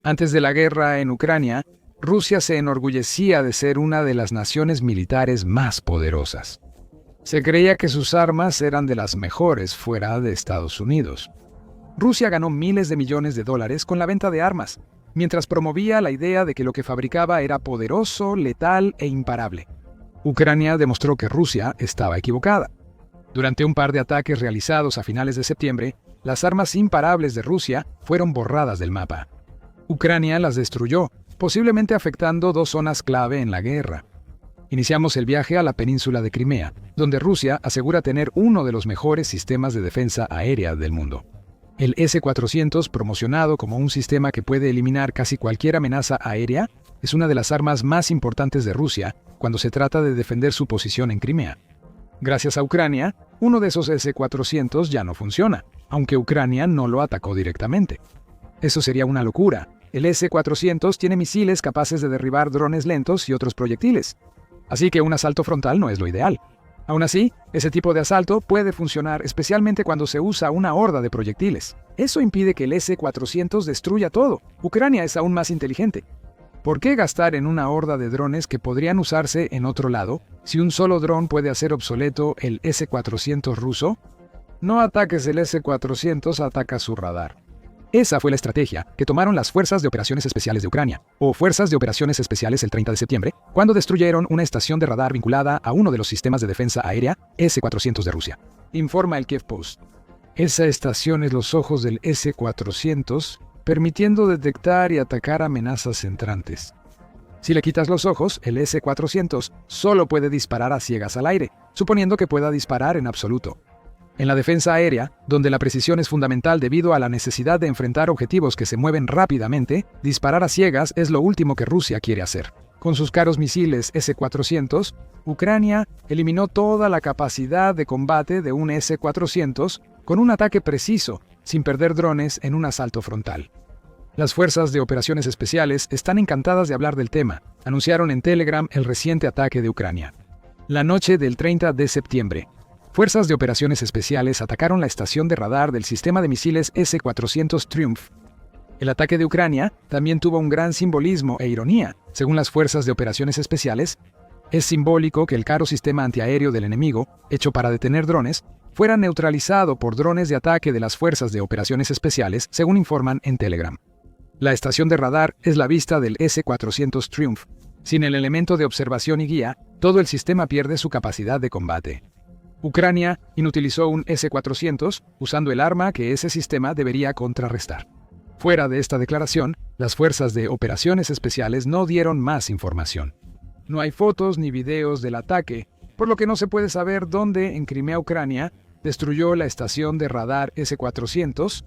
Antes de la guerra en Ucrania, Rusia se enorgullecía de ser una de las naciones militares más poderosas. Se creía que sus armas eran de las mejores fuera de Estados Unidos. Rusia ganó miles de millones de dólares con la venta de armas, mientras promovía la idea de que lo que fabricaba era poderoso, letal e imparable. Ucrania demostró que Rusia estaba equivocada. Durante un par de ataques realizados a finales de septiembre, las armas imparables de Rusia fueron borradas del mapa. Ucrania las destruyó, posiblemente afectando dos zonas clave en la guerra. Iniciamos el viaje a la península de Crimea, donde Rusia asegura tener uno de los mejores sistemas de defensa aérea del mundo. El S-400, promocionado como un sistema que puede eliminar casi cualquier amenaza aérea, es una de las armas más importantes de Rusia cuando se trata de defender su posición en Crimea. Gracias a Ucrania, uno de esos S-400 ya no funciona, aunque Ucrania no lo atacó directamente. Eso sería una locura. El S-400 tiene misiles capaces de derribar drones lentos y otros proyectiles. Así que un asalto frontal no es lo ideal. Aún así, ese tipo de asalto puede funcionar especialmente cuando se usa una horda de proyectiles. Eso impide que el S-400 destruya todo. Ucrania es aún más inteligente. ¿Por qué gastar en una horda de drones que podrían usarse en otro lado si un solo dron puede hacer obsoleto el S-400 ruso? No ataques el S-400, ataca su radar. Esa fue la estrategia que tomaron las Fuerzas de Operaciones Especiales de Ucrania, o Fuerzas de Operaciones Especiales el 30 de septiembre, cuando destruyeron una estación de radar vinculada a uno de los sistemas de defensa aérea S-400 de Rusia. Informa el Kiev Post. Esa estación es los ojos del S-400, permitiendo detectar y atacar amenazas entrantes. Si le quitas los ojos, el S-400 solo puede disparar a ciegas al aire, suponiendo que pueda disparar en absoluto. En la defensa aérea, donde la precisión es fundamental debido a la necesidad de enfrentar objetivos que se mueven rápidamente, disparar a ciegas es lo último que Rusia quiere hacer. Con sus caros misiles S-400, Ucrania eliminó toda la capacidad de combate de un S-400 con un ataque preciso, sin perder drones en un asalto frontal. Las Fuerzas de Operaciones Especiales están encantadas de hablar del tema, anunciaron en Telegram el reciente ataque de Ucrania. La noche del 30 de septiembre, Fuerzas de Operaciones Especiales atacaron la estación de radar del sistema de misiles S-400 Triumph. El ataque de Ucrania también tuvo un gran simbolismo e ironía. Según las Fuerzas de Operaciones Especiales, es simbólico que el caro sistema antiaéreo del enemigo, hecho para detener drones, fuera neutralizado por drones de ataque de las Fuerzas de Operaciones Especiales, según informan en Telegram. La estación de radar es la vista del S-400 Triumph. Sin el elemento de observación y guía, todo el sistema pierde su capacidad de combate. Ucrania inutilizó un S-400 usando el arma que ese sistema debería contrarrestar. Fuera de esta declaración, las Fuerzas de Operaciones Especiales no dieron más información. No hay fotos ni videos del ataque, por lo que no se puede saber dónde en Crimea, Ucrania, destruyó la estación de radar S-400.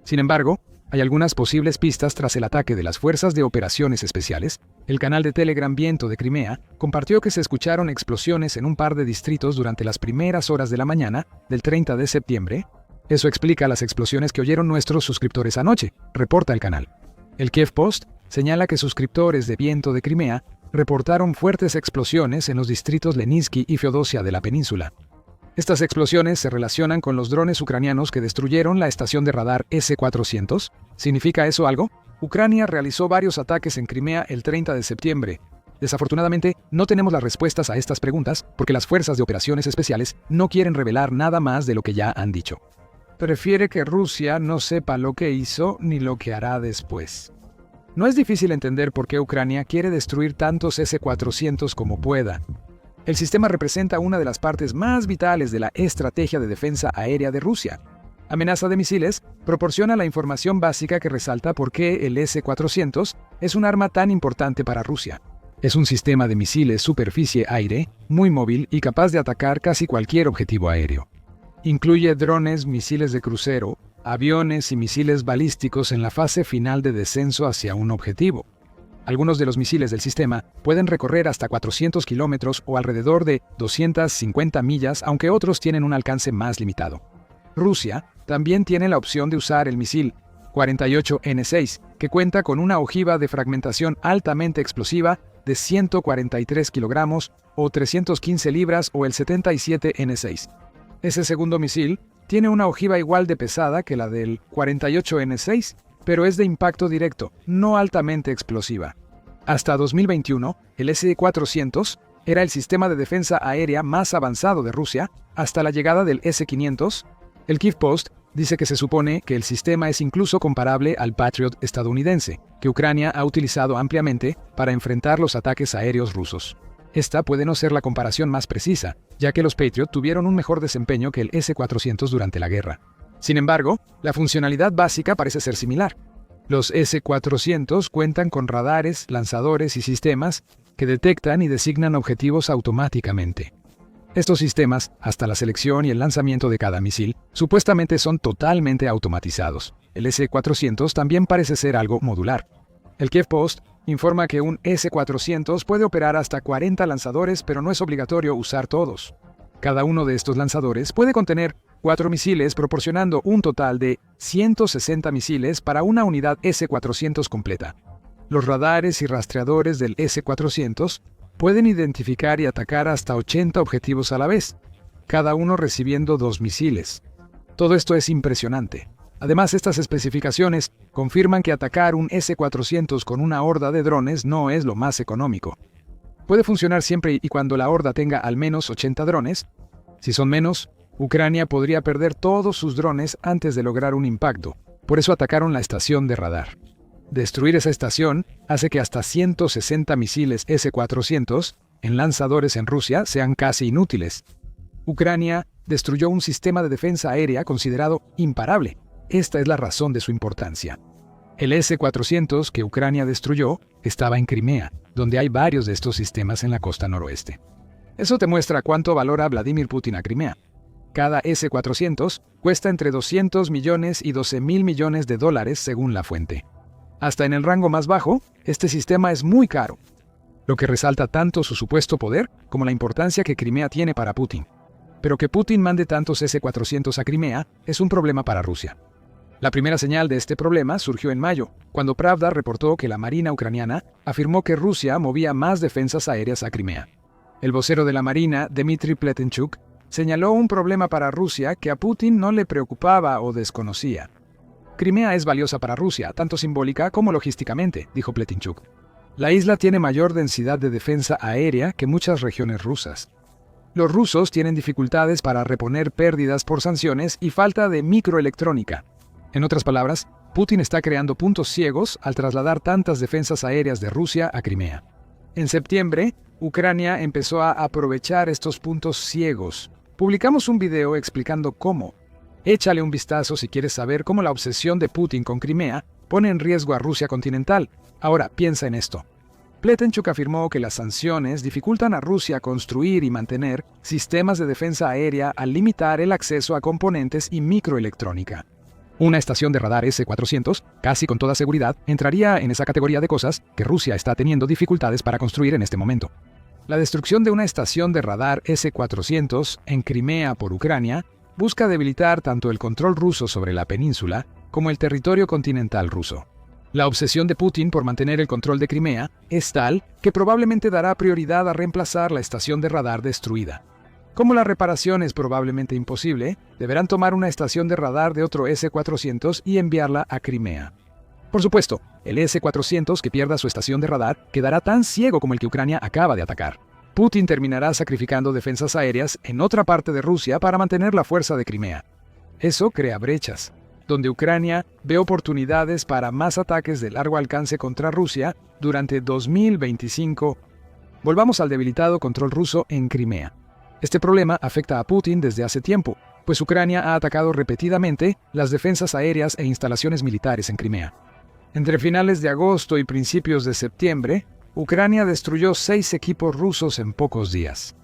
Sin embargo, hay algunas posibles pistas tras el ataque de las Fuerzas de Operaciones Especiales. El canal de Telegram Viento de Crimea compartió que se escucharon explosiones en un par de distritos durante las primeras horas de la mañana del 30 de septiembre. Eso explica las explosiones que oyeron nuestros suscriptores anoche, reporta el canal. El Kiev Post señala que suscriptores de Viento de Crimea reportaron fuertes explosiones en los distritos Leninsky y Feodosia de la península. Estas explosiones se relacionan con los drones ucranianos que destruyeron la estación de radar S-400. ¿Significa eso algo? Ucrania realizó varios ataques en Crimea el 30 de septiembre. Desafortunadamente, no tenemos las respuestas a estas preguntas porque las Fuerzas de Operaciones Especiales no quieren revelar nada más de lo que ya han dicho. Prefiere que Rusia no sepa lo que hizo ni lo que hará después. No es difícil entender por qué Ucrania quiere destruir tantos S-400 como pueda. El sistema representa una de las partes más vitales de la estrategia de defensa aérea de Rusia. Amenaza de misiles proporciona la información básica que resalta por qué el S-400 es un arma tan importante para Rusia. Es un sistema de misiles superficie-aire, muy móvil y capaz de atacar casi cualquier objetivo aéreo. Incluye drones, misiles de crucero, aviones y misiles balísticos en la fase final de descenso hacia un objetivo. Algunos de los misiles del sistema pueden recorrer hasta 400 kilómetros o alrededor de 250 millas, aunque otros tienen un alcance más limitado. Rusia también tiene la opción de usar el misil 48N6, que cuenta con una ojiva de fragmentación altamente explosiva de 143 kilogramos o 315 libras, o el 77N6. Ese segundo misil tiene una ojiva igual de pesada que la del 48N6 pero es de impacto directo, no altamente explosiva. Hasta 2021, el S-400 era el sistema de defensa aérea más avanzado de Rusia, hasta la llegada del S-500. El Kyiv Post dice que se supone que el sistema es incluso comparable al Patriot estadounidense, que Ucrania ha utilizado ampliamente para enfrentar los ataques aéreos rusos. Esta puede no ser la comparación más precisa, ya que los Patriot tuvieron un mejor desempeño que el S-400 durante la guerra. Sin embargo, la funcionalidad básica parece ser similar. Los S-400 cuentan con radares, lanzadores y sistemas que detectan y designan objetivos automáticamente. Estos sistemas, hasta la selección y el lanzamiento de cada misil, supuestamente son totalmente automatizados. El S-400 también parece ser algo modular. El Kyiv Post informa que un S-400 puede operar hasta 40 lanzadores, pero no es obligatorio usar todos. Cada uno de estos lanzadores puede contener 4 misiles, proporcionando un total de 160 misiles para una unidad S-400 completa. Los radares y rastreadores del S-400 pueden identificar y atacar hasta 80 objetivos a la vez, cada uno recibiendo 2 misiles. Todo esto es impresionante. Además, estas especificaciones confirman que atacar un S-400 con una horda de drones no es lo más económico. Puede funcionar siempre y cuando la horda tenga al menos 80 drones. Si son menos, Ucrania podría perder todos sus drones antes de lograr un impacto. Por eso atacaron la estación de radar. Destruir esa estación hace que hasta 160 misiles S-400 en lanzadores en Rusia sean casi inútiles. Ucrania destruyó un sistema de defensa aérea considerado imparable. Esta es la razón de su importancia. El S-400 que Ucrania destruyó estaba en Crimea, donde hay varios de estos sistemas en la costa noroeste. Eso te muestra cuánto valora Vladimir Putin a Crimea. Cada S-400 cuesta entre 200 millones y 12.000 millones de dólares según la fuente. Hasta en el rango más bajo, este sistema es muy caro, lo que resalta tanto su supuesto poder como la importancia que Crimea tiene para Putin. Pero que Putin mande tantos S-400 a Crimea es un problema para Rusia. La primera señal de este problema surgió en mayo, cuando Pravda reportó que la Marina ucraniana afirmó que Rusia movía más defensas aéreas a Crimea. El vocero de la Marina, Dmitry Pletenchuk, señaló un problema para Rusia que a Putin no le preocupaba o desconocía. Crimea es valiosa para Rusia, tanto simbólica como logísticamente, dijo Pletenchuk. La isla tiene mayor densidad de defensa aérea que muchas regiones rusas. Los rusos tienen dificultades para reponer pérdidas por sanciones y falta de microelectrónica. En otras palabras, Putin está creando puntos ciegos al trasladar tantas defensas aéreas de Rusia a Crimea. En septiembre, Ucrania empezó a aprovechar estos puntos ciegos. Publicamos un video explicando cómo. Échale un vistazo si quieres saber cómo la obsesión de Putin con Crimea pone en riesgo a Rusia continental. Ahora, piensa en esto. Pletenchuk afirmó que las sanciones dificultan a Rusia construir y mantener sistemas de defensa aérea al limitar el acceso a componentes y microelectrónica. Una estación de radar S-400, casi con toda seguridad, entraría en esa categoría de cosas que Rusia está teniendo dificultades para construir en este momento. La destrucción de una estación de radar S-400 en Crimea por Ucrania busca debilitar tanto el control ruso sobre la península como el territorio continental ruso. La obsesión de Putin por mantener el control de Crimea es tal que probablemente dará prioridad a reemplazar la estación de radar destruida. Como la reparación es probablemente imposible, deberán tomar una estación de radar de otro S-400 y enviarla a Crimea. Por supuesto, el S-400 que pierda su estación de radar quedará tan ciego como el que Ucrania acaba de atacar. Putin terminará sacrificando defensas aéreas en otra parte de Rusia para mantener la fuerza de Crimea. Eso crea brechas, donde Ucrania ve oportunidades para más ataques de largo alcance contra Rusia durante 2025. Volvamos al debilitado control ruso en Crimea. Este problema afecta a Putin desde hace tiempo, pues Ucrania ha atacado repetidamente las defensas aéreas e instalaciones militares en Crimea. Entre finales de agosto y principios de septiembre, Ucrania destruyó 6 equipos rusos en pocos días.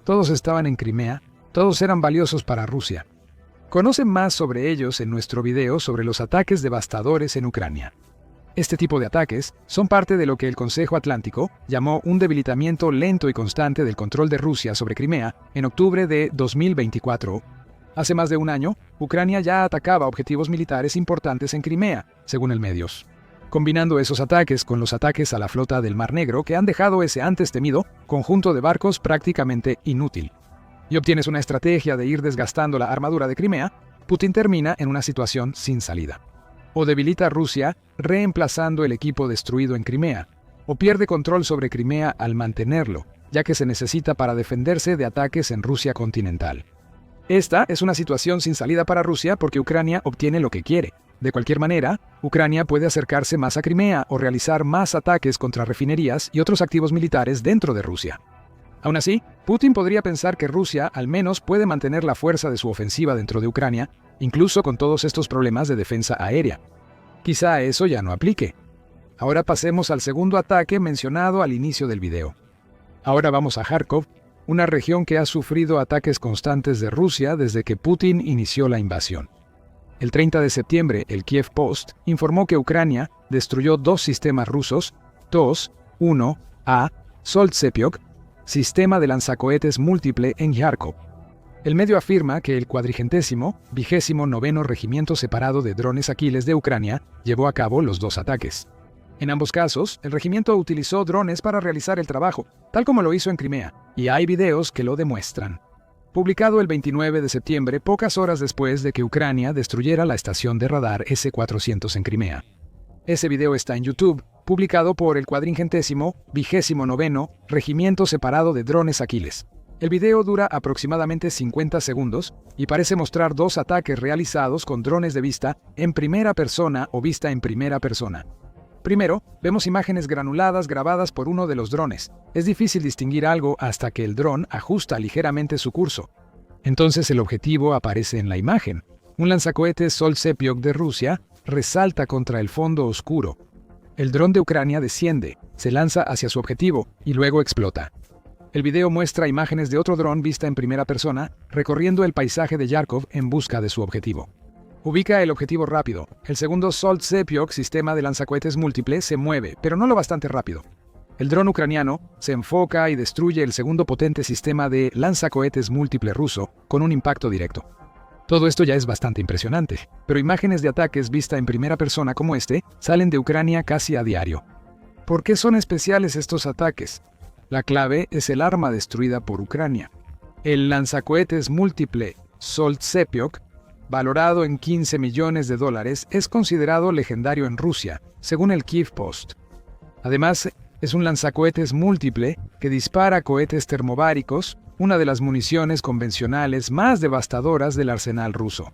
Todos estaban en Crimea, todos eran valiosos para Rusia. Conoce más sobre ellos en nuestro video sobre los ataques devastadores en Ucrania. Este tipo de ataques son parte de lo que el Consejo Atlántico llamó un debilitamiento lento y constante del control de Rusia sobre Crimea en octubre de 2024. Hace más de un año, Ucrania ya atacaba objetivos militares importantes en Crimea, según el Medios. Combinando esos ataques con los ataques a la flota del Mar Negro que han dejado ese antes temido conjunto de barcos prácticamente inútil. Y obtienes una estrategia de ir desgastando la armadura de Crimea, Putin termina en una situación sin salida. O debilita a Rusia reemplazando el equipo destruido en Crimea, o pierde control sobre Crimea al mantenerlo, ya que se necesita para defenderse de ataques en Rusia continental. Esta es una situación sin salida para Rusia porque Ucrania obtiene lo que quiere. De cualquier manera, Ucrania puede acercarse más a Crimea o realizar más ataques contra refinerías y otros activos militares dentro de Rusia. Aún así, Putin podría pensar que Rusia al menos puede mantener la fuerza de su ofensiva dentro de Ucrania, incluso con todos estos problemas de defensa aérea. Quizá eso ya no aplique. Ahora pasemos al segundo ataque mencionado al inicio del video. Ahora vamos a Kharkov, una región que ha sufrido ataques constantes de Rusia desde que Putin inició la invasión. El 30 de septiembre, el Kiev Post informó que Ucrania destruyó 2 sistemas rusos, TOS-1A, Soltsepiok, sistema de lanzacohetes múltiple en Kharkov. El medio afirma que el 429º Regimiento Separado de Drones Aquiles de Ucrania llevó a cabo los 2 ataques. En ambos casos, el regimiento utilizó drones para realizar el trabajo, tal como lo hizo en Crimea, y hay videos que lo demuestran. Publicado el 29 de septiembre, pocas horas después de que Ucrania destruyera la estación de radar S-400 en Crimea. Ese video está en YouTube, publicado por el 429º Regimiento Separado de Drones Aquiles. El video dura aproximadamente 50 segundos y parece mostrar 2 ataques realizados con drones de vista en primera persona o vista en primera persona. Primero, vemos imágenes granuladas grabadas por uno de los drones. Es difícil distinguir algo hasta que el dron ajusta ligeramente su curso. Entonces el objetivo aparece en la imagen. Un lanzacohetes Soltsepiok de Rusia resalta contra el fondo oscuro. El dron de Ucrania desciende, se lanza hacia su objetivo y luego explota. El video muestra imágenes de otro dron vista en primera persona recorriendo el paisaje de Kharkov en busca de su objetivo. Ubica el objetivo rápido. El segundo Soltsepiok sistema de lanzacohetes múltiple se mueve, pero no lo bastante rápido. El dron ucraniano se enfoca y destruye el segundo potente sistema de lanzacohetes múltiple ruso con un impacto directo. Todo esto ya es bastante impresionante, pero imágenes de ataques vista en primera persona como este salen de Ucrania casi a diario. ¿Por qué son especiales estos ataques? La clave es el arma destruida por Ucrania. El lanzacohetes múltiple Soltsepiok, valorado en $15 millones, es considerado legendario en Rusia, según el Kiev Post. Además, es un lanzacohetes múltiple que dispara cohetes termobáricos, una de las municiones convencionales más devastadoras del arsenal ruso.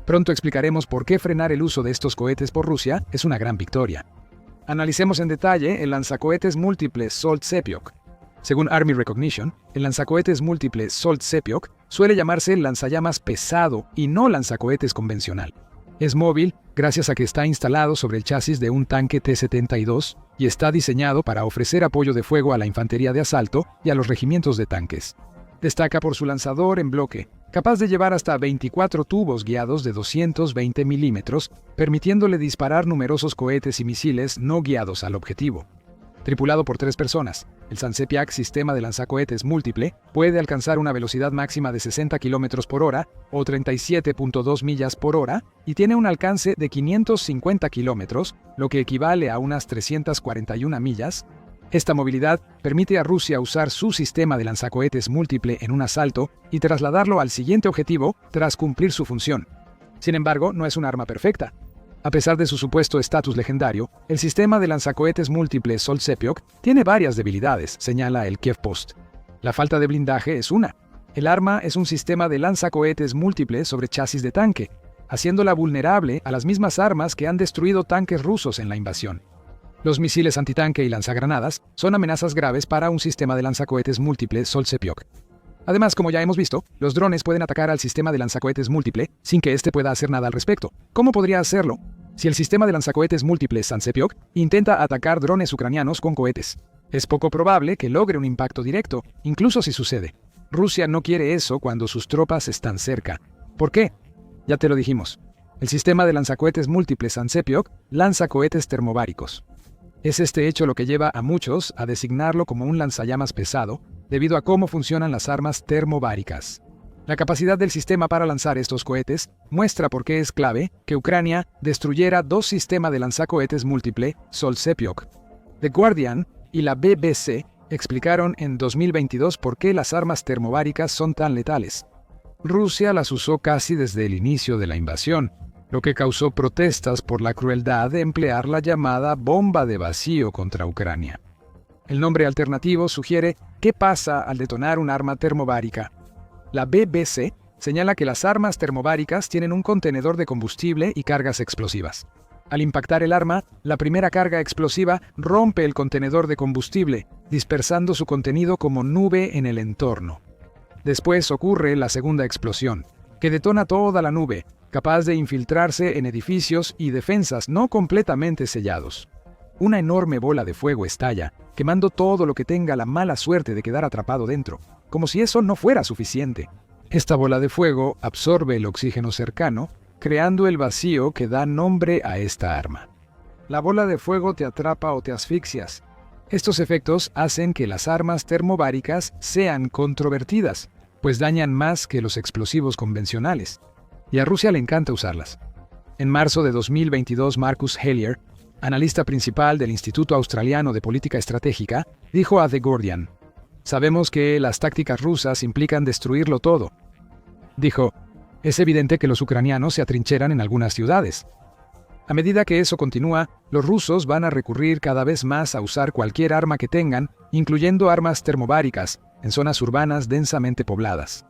Pronto explicaremos por qué frenar el uso de estos cohetes por Rusia es una gran victoria. Analicemos en detalle el lanzacohetes múltiple Soltsepiok. Según Army Recognition, el lanzacohetes múltiple Soltsepiok suele llamarse lanzallamas pesado y no lanzacohetes convencional. Es móvil gracias a que está instalado sobre el chasis de un tanque T-72 y está diseñado para ofrecer apoyo de fuego a la infantería de asalto y a los regimientos de tanques. Destaca por su lanzador en bloque, capaz de llevar hasta 24 tubos guiados de 220 milímetros, permitiéndole disparar numerosos cohetes y misiles no guiados al objetivo. Tripulado por 3 personas, el Sansepiak sistema de lanzacohetes múltiple puede alcanzar una velocidad máxima de 60 km por hora o 37.2 millas por hora y tiene un alcance de 550 kilómetros, lo que equivale a unas 341 millas. Esta movilidad permite a Rusia usar su sistema de lanzacohetes múltiple en un asalto y trasladarlo al siguiente objetivo tras cumplir su función. Sin embargo, no es un arma perfecta. A pesar de su supuesto estatus legendario, el sistema de lanzacohetes múltiple Soltsepiok tiene varias debilidades, señala el Kiev Post. La falta de blindaje es una. El arma es un sistema de lanzacohetes múltiple sobre chasis de tanque, haciéndola vulnerable a las mismas armas que han destruido tanques rusos en la invasión. Los misiles antitanque y lanzagranadas son amenazas graves para un sistema de lanzacohetes múltiple Soltsepiok. Además, como ya hemos visto, los drones pueden atacar al sistema de lanzacohetes múltiple sin que éste pueda hacer nada al respecto. ¿Cómo podría hacerlo? Si el sistema de lanzacohetes múltiple Sansepiok intenta atacar drones ucranianos con cohetes, es poco probable que logre un impacto directo, incluso si sucede. Rusia no quiere eso cuando sus tropas están cerca. ¿Por qué? Ya te lo dijimos. El sistema de lanzacohetes múltiple Sansepiok lanza cohetes termobáricos. Es este hecho lo que lleva a muchos a designarlo como un lanzallamas pesado, debido a cómo funcionan las armas termobáricas. La capacidad del sistema para lanzar estos cohetes muestra por qué es clave que Ucrania destruyera 2 sistemas de lanzacohetes múltiple Soltsepiok. The Guardian y la BBC explicaron en 2022 por qué las armas termobáricas son tan letales. Rusia las usó casi desde el inicio de la invasión. lo que causó protestas por la crueldad de emplear la llamada bomba de vacío contra Ucrania. El nombre alternativo sugiere ¿qué pasa al detonar un arma termobárica? La BBC señala que las armas termobáricas tienen un contenedor de combustible y cargas explosivas. Al impactar el arma, la primera carga explosiva rompe el contenedor de combustible, dispersando su contenido como nube en el entorno. Después ocurre la segunda explosión, que detona toda la nube, capaz de infiltrarse en edificios y defensas no completamente sellados. Una enorme bola de fuego estalla, quemando todo lo que tenga la mala suerte de quedar atrapado dentro, como si eso no fuera suficiente. Esta bola de fuego absorbe el oxígeno cercano, creando el vacío que da nombre a esta arma. La bola de fuego te atrapa o te asfixias. Estos efectos hacen que las armas termobáricas sean controvertidas, pues dañan más que los explosivos convencionales. Y a Rusia le encanta usarlas. En marzo de 2022, Marcus Hellyer, analista principal del Instituto Australiano de Política Estratégica, dijo a The Guardian: «Sabemos que las tácticas rusas implican destruirlo todo». Dijo: «Es evidente que los ucranianos se atrincheran en algunas ciudades. A medida que eso continúa, los rusos van a recurrir cada vez más a usar cualquier arma que tengan, incluyendo armas termobáricas, en zonas urbanas densamente pobladas».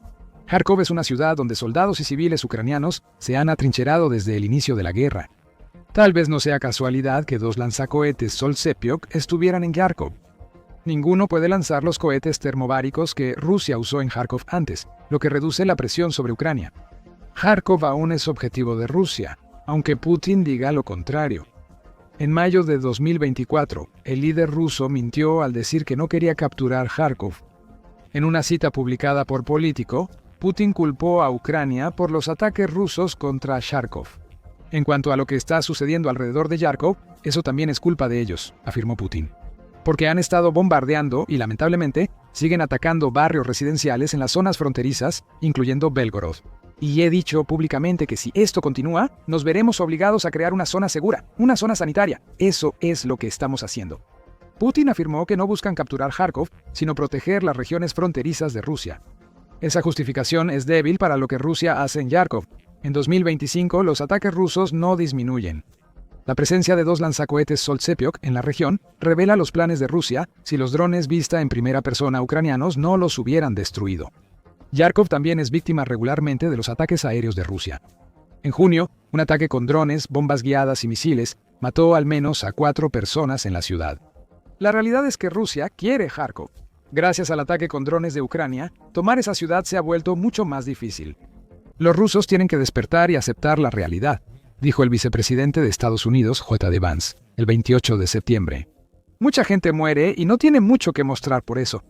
Kharkov es una ciudad donde soldados y civiles ucranianos se han atrincherado desde el inicio de la guerra. Tal vez no sea casualidad que 2 lanzacohetes Sol-Sepiok estuvieran en Kharkov. Ninguno puede lanzar los cohetes termobáricos que Rusia usó en Kharkov antes, lo que reduce la presión sobre Ucrania. Kharkov aún es objetivo de Rusia, aunque Putin diga lo contrario. En mayo de 2024, el líder ruso mintió al decir que no quería capturar Kharkov. En una cita publicada por Politico, Putin culpó a Ucrania por los ataques rusos contra Kharkov. En cuanto a lo que está sucediendo alrededor de Kharkov, eso también es culpa de ellos, afirmó Putin. Porque han estado bombardeando y, lamentablemente, siguen atacando barrios residenciales en las zonas fronterizas, incluyendo Belgorod. Y he dicho públicamente que si esto continúa, nos veremos obligados a crear una zona segura, una zona sanitaria. Eso es lo que estamos haciendo. Putin afirmó que no buscan capturar Kharkov, sino proteger las regiones fronterizas de Rusia. Esa justificación es débil para lo que Rusia hace en Kharkov. En 2025, los ataques rusos no disminuyen. La presencia de 2 lanzacohetes Sol-Sepiok en la región revela los planes de Rusia si los drones vista en primera persona ucranianos no los hubieran destruido. Kharkov también es víctima regularmente de los ataques aéreos de Rusia. En junio, un ataque con drones, bombas guiadas y misiles mató al menos a 4 personas en la ciudad. La realidad es que Rusia quiere Kharkov. Gracias al ataque con drones de Ucrania, tomar esa ciudad se ha vuelto mucho más difícil. Los rusos tienen que despertar y aceptar la realidad, dijo el vicepresidente de Estados Unidos, J.D. Vance, el 28 de septiembre. Mucha gente muere y no tiene mucho que mostrar por eso.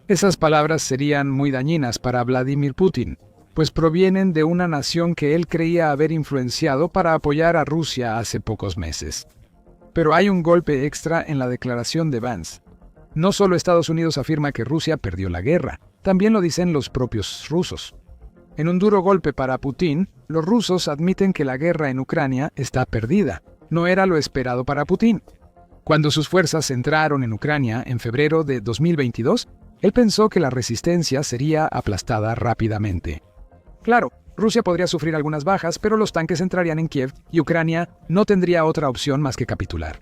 Esas palabras serían muy dañinas para Vladimir Putin, pues provienen de una nación que él creía haber influenciado para apoyar a Rusia hace pocos meses. Pero hay un golpe extra en la declaración de Vance. No solo Estados Unidos afirma que Rusia perdió la guerra, también lo dicen los propios rusos. En un duro golpe para Putin, los rusos admiten que la guerra en Ucrania está perdida. No era lo esperado para Putin. Cuando sus fuerzas entraron en Ucrania en febrero de 2022, él pensó que la resistencia sería aplastada rápidamente. Claro, Rusia podría sufrir algunas bajas, pero los tanques entrarían en Kiev y Ucrania no tendría otra opción más que capitular.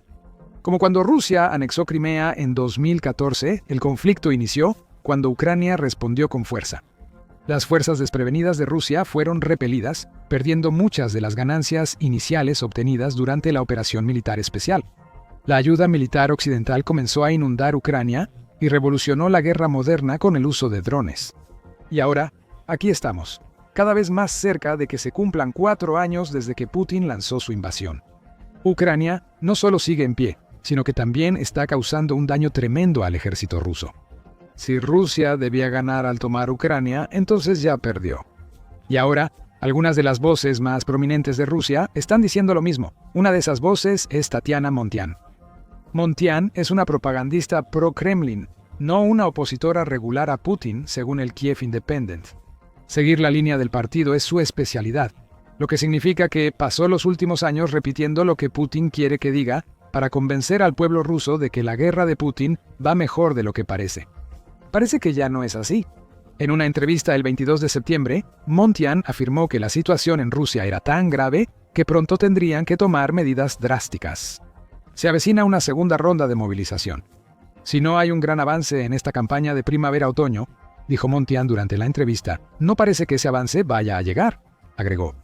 Como cuando Rusia anexó Crimea en 2014, el conflicto inició cuando Ucrania respondió con fuerza. Las fuerzas desprevenidas de Rusia fueron repelidas, perdiendo muchas de las ganancias iniciales obtenidas durante la operación militar especial. La ayuda militar occidental comenzó a inundar Ucrania y revolucionó la guerra moderna con el uso de drones. Y ahora, aquí estamos, cada vez más cerca de que se cumplan 4 años desde que Putin lanzó su invasión. Ucrania no solo sigue en pie, sino que también está causando un daño tremendo al ejército ruso. Si Rusia debía ganar al tomar Ucrania, entonces ya perdió. Y ahora, algunas de las voces más prominentes de Rusia están diciendo lo mismo. Una de esas voces es Tatiana Montian. Montian es una propagandista pro-Kremlin, no una opositora regular a Putin, según el Kiev Independent. Seguir la línea del partido es su especialidad, lo que significa que pasó los últimos años repitiendo lo que Putin quiere que diga para convencer al pueblo ruso de que la guerra de Putin va mejor de lo que parece. Parece que ya no es así. En una entrevista el 22 de septiembre, Montian afirmó que la situación en Rusia era tan grave que pronto tendrían que tomar medidas drásticas. Se avecina una segunda ronda de movilización. Si no hay un gran avance en esta campaña de primavera-otoño, dijo Montián durante la entrevista, no parece que ese avance vaya a llegar, agregó.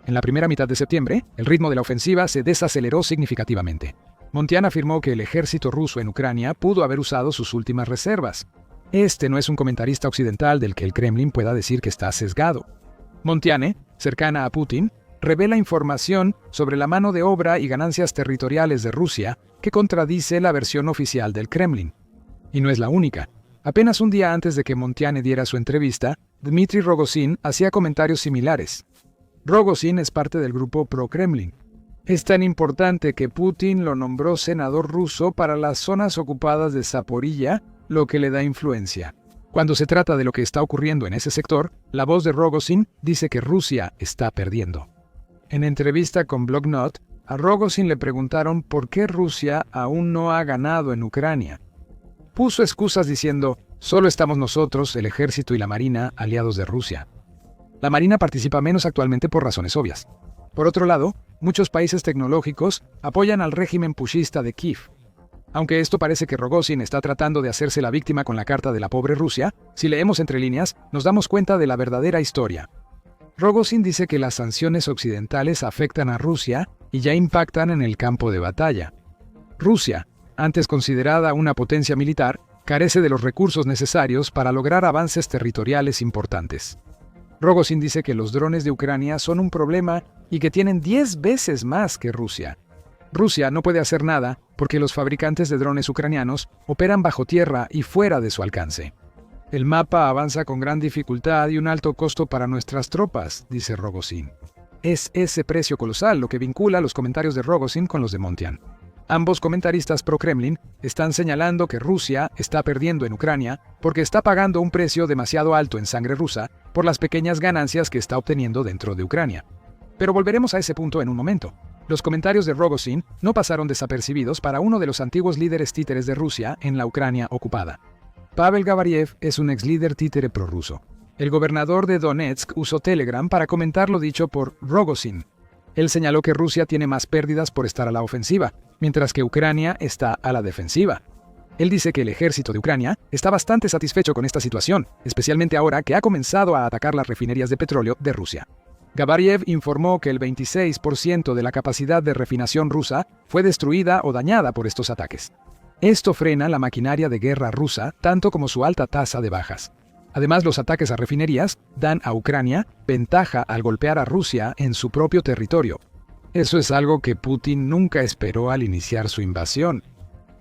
En la primera mitad de septiembre, el ritmo de la ofensiva se desaceleró significativamente. Montián afirmó que el ejército ruso en Ucrania pudo haber usado sus últimas reservas. Este no es un comentarista occidental del que el Kremlin pueda decir que está sesgado. Montiane, cercana a Putin, revela información sobre la mano de obra y ganancias territoriales de Rusia que contradice la versión oficial del Kremlin. Y no es la única. Apenas un día antes de que Montiane diera su entrevista, Dmitry Rogozin hacía comentarios similares. Rogozin es parte del grupo pro-Kremlin. Es tan importante que Putin lo nombró senador ruso para las zonas ocupadas de Zaporilla, lo que le da influencia. Cuando se trata de lo que está ocurriendo en ese sector, la voz de Rogozin dice que Rusia está perdiendo. En entrevista con Blognot, a Rogozin le preguntaron por qué Rusia aún no ha ganado en Ucrania. Puso excusas diciendo, solo estamos nosotros, el ejército y la marina, aliados de Rusia. La marina participa menos actualmente por razones obvias. Por otro lado, muchos países tecnológicos apoyan al régimen pushista de Kiev. Aunque esto parece que Rogozin está tratando de hacerse la víctima con la carta de la pobre Rusia, si leemos entre líneas, nos damos cuenta de la verdadera historia. Rogozin dice que las sanciones occidentales afectan a Rusia y ya impactan en el campo de batalla. Rusia, antes considerada una potencia militar, carece de los recursos necesarios para lograr avances territoriales importantes. Rogozin dice que los drones de Ucrania son un problema y que tienen 10 veces más que Rusia. Rusia no puede hacer nada porque los fabricantes de drones ucranianos operan bajo tierra y fuera de su alcance. El mapa avanza con gran dificultad y un alto costo para nuestras tropas, dice Rogozin. Es ese precio colosal lo que vincula los comentarios de Rogozin con los de Montián. Ambos comentaristas pro-Kremlin están señalando que Rusia está perdiendo en Ucrania porque está pagando un precio demasiado alto en sangre rusa por las pequeñas ganancias que está obteniendo dentro de Ucrania. Pero volveremos a ese punto en un momento. Los comentarios de Rogozin no pasaron desapercibidos para uno de los antiguos líderes títeres de Rusia en la Ucrania ocupada. Pavel Gabariev es un ex líder títere prorruso. El gobernador de Donetsk usó Telegram para comentar lo dicho por Rogozin. Él señaló que Rusia tiene más pérdidas por estar a la ofensiva, mientras que Ucrania está a la defensiva. Él dice que el ejército de Ucrania está bastante satisfecho con esta situación, especialmente ahora que ha comenzado a atacar las refinerías de petróleo de Rusia. Gabariev informó que el 26% de la capacidad de refinación rusa fue destruida o dañada por estos ataques. Esto frena la maquinaria de guerra rusa, tanto como su alta tasa de bajas. Además, los ataques a refinerías dan a Ucrania ventaja al golpear a Rusia en su propio territorio. Eso es algo que Putin nunca esperó al iniciar su invasión.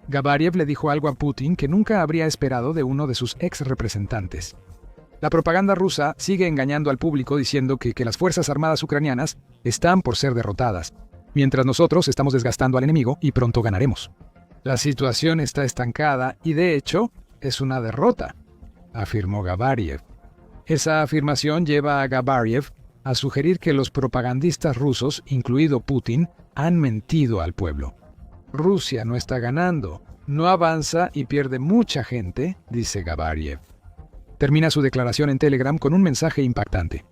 Gabariev le dijo algo a Putin que nunca habría esperado de uno de sus ex representantes. La propaganda rusa sigue engañando al público diciendo que las fuerzas armadas ucranianas están por ser derrotadas, mientras nosotros estamos desgastando al enemigo y pronto ganaremos. La situación está estancada y, de hecho, es una derrota, afirmó Gabariev. Esa afirmación lleva a Gabariev a sugerir que los propagandistas rusos, incluido Putin, han mentido al pueblo. Rusia no está ganando, no avanza y pierde mucha gente, dice Gabariev. Termina su declaración en Telegram con un mensaje impactante.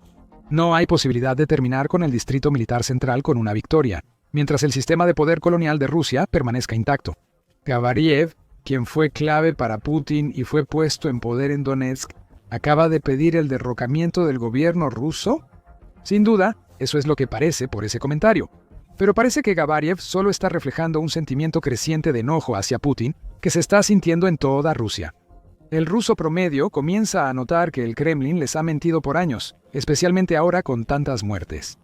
No hay posibilidad de terminar con el Distrito Militar Central con una victoria, mientras el sistema de poder colonial de Rusia permanezca intacto. Gabariev, quien fue clave para Putin y fue puesto en poder en Donetsk, acaba de pedir el derrocamiento del gobierno ruso. Sin duda, eso es lo que parece por ese comentario. Pero parece que Gabariev solo está reflejando un sentimiento creciente de enojo hacia Putin que se está sintiendo en toda Rusia. El ruso promedio comienza a notar que el Kremlin les ha mentido por años, especialmente ahora con tantas muertes.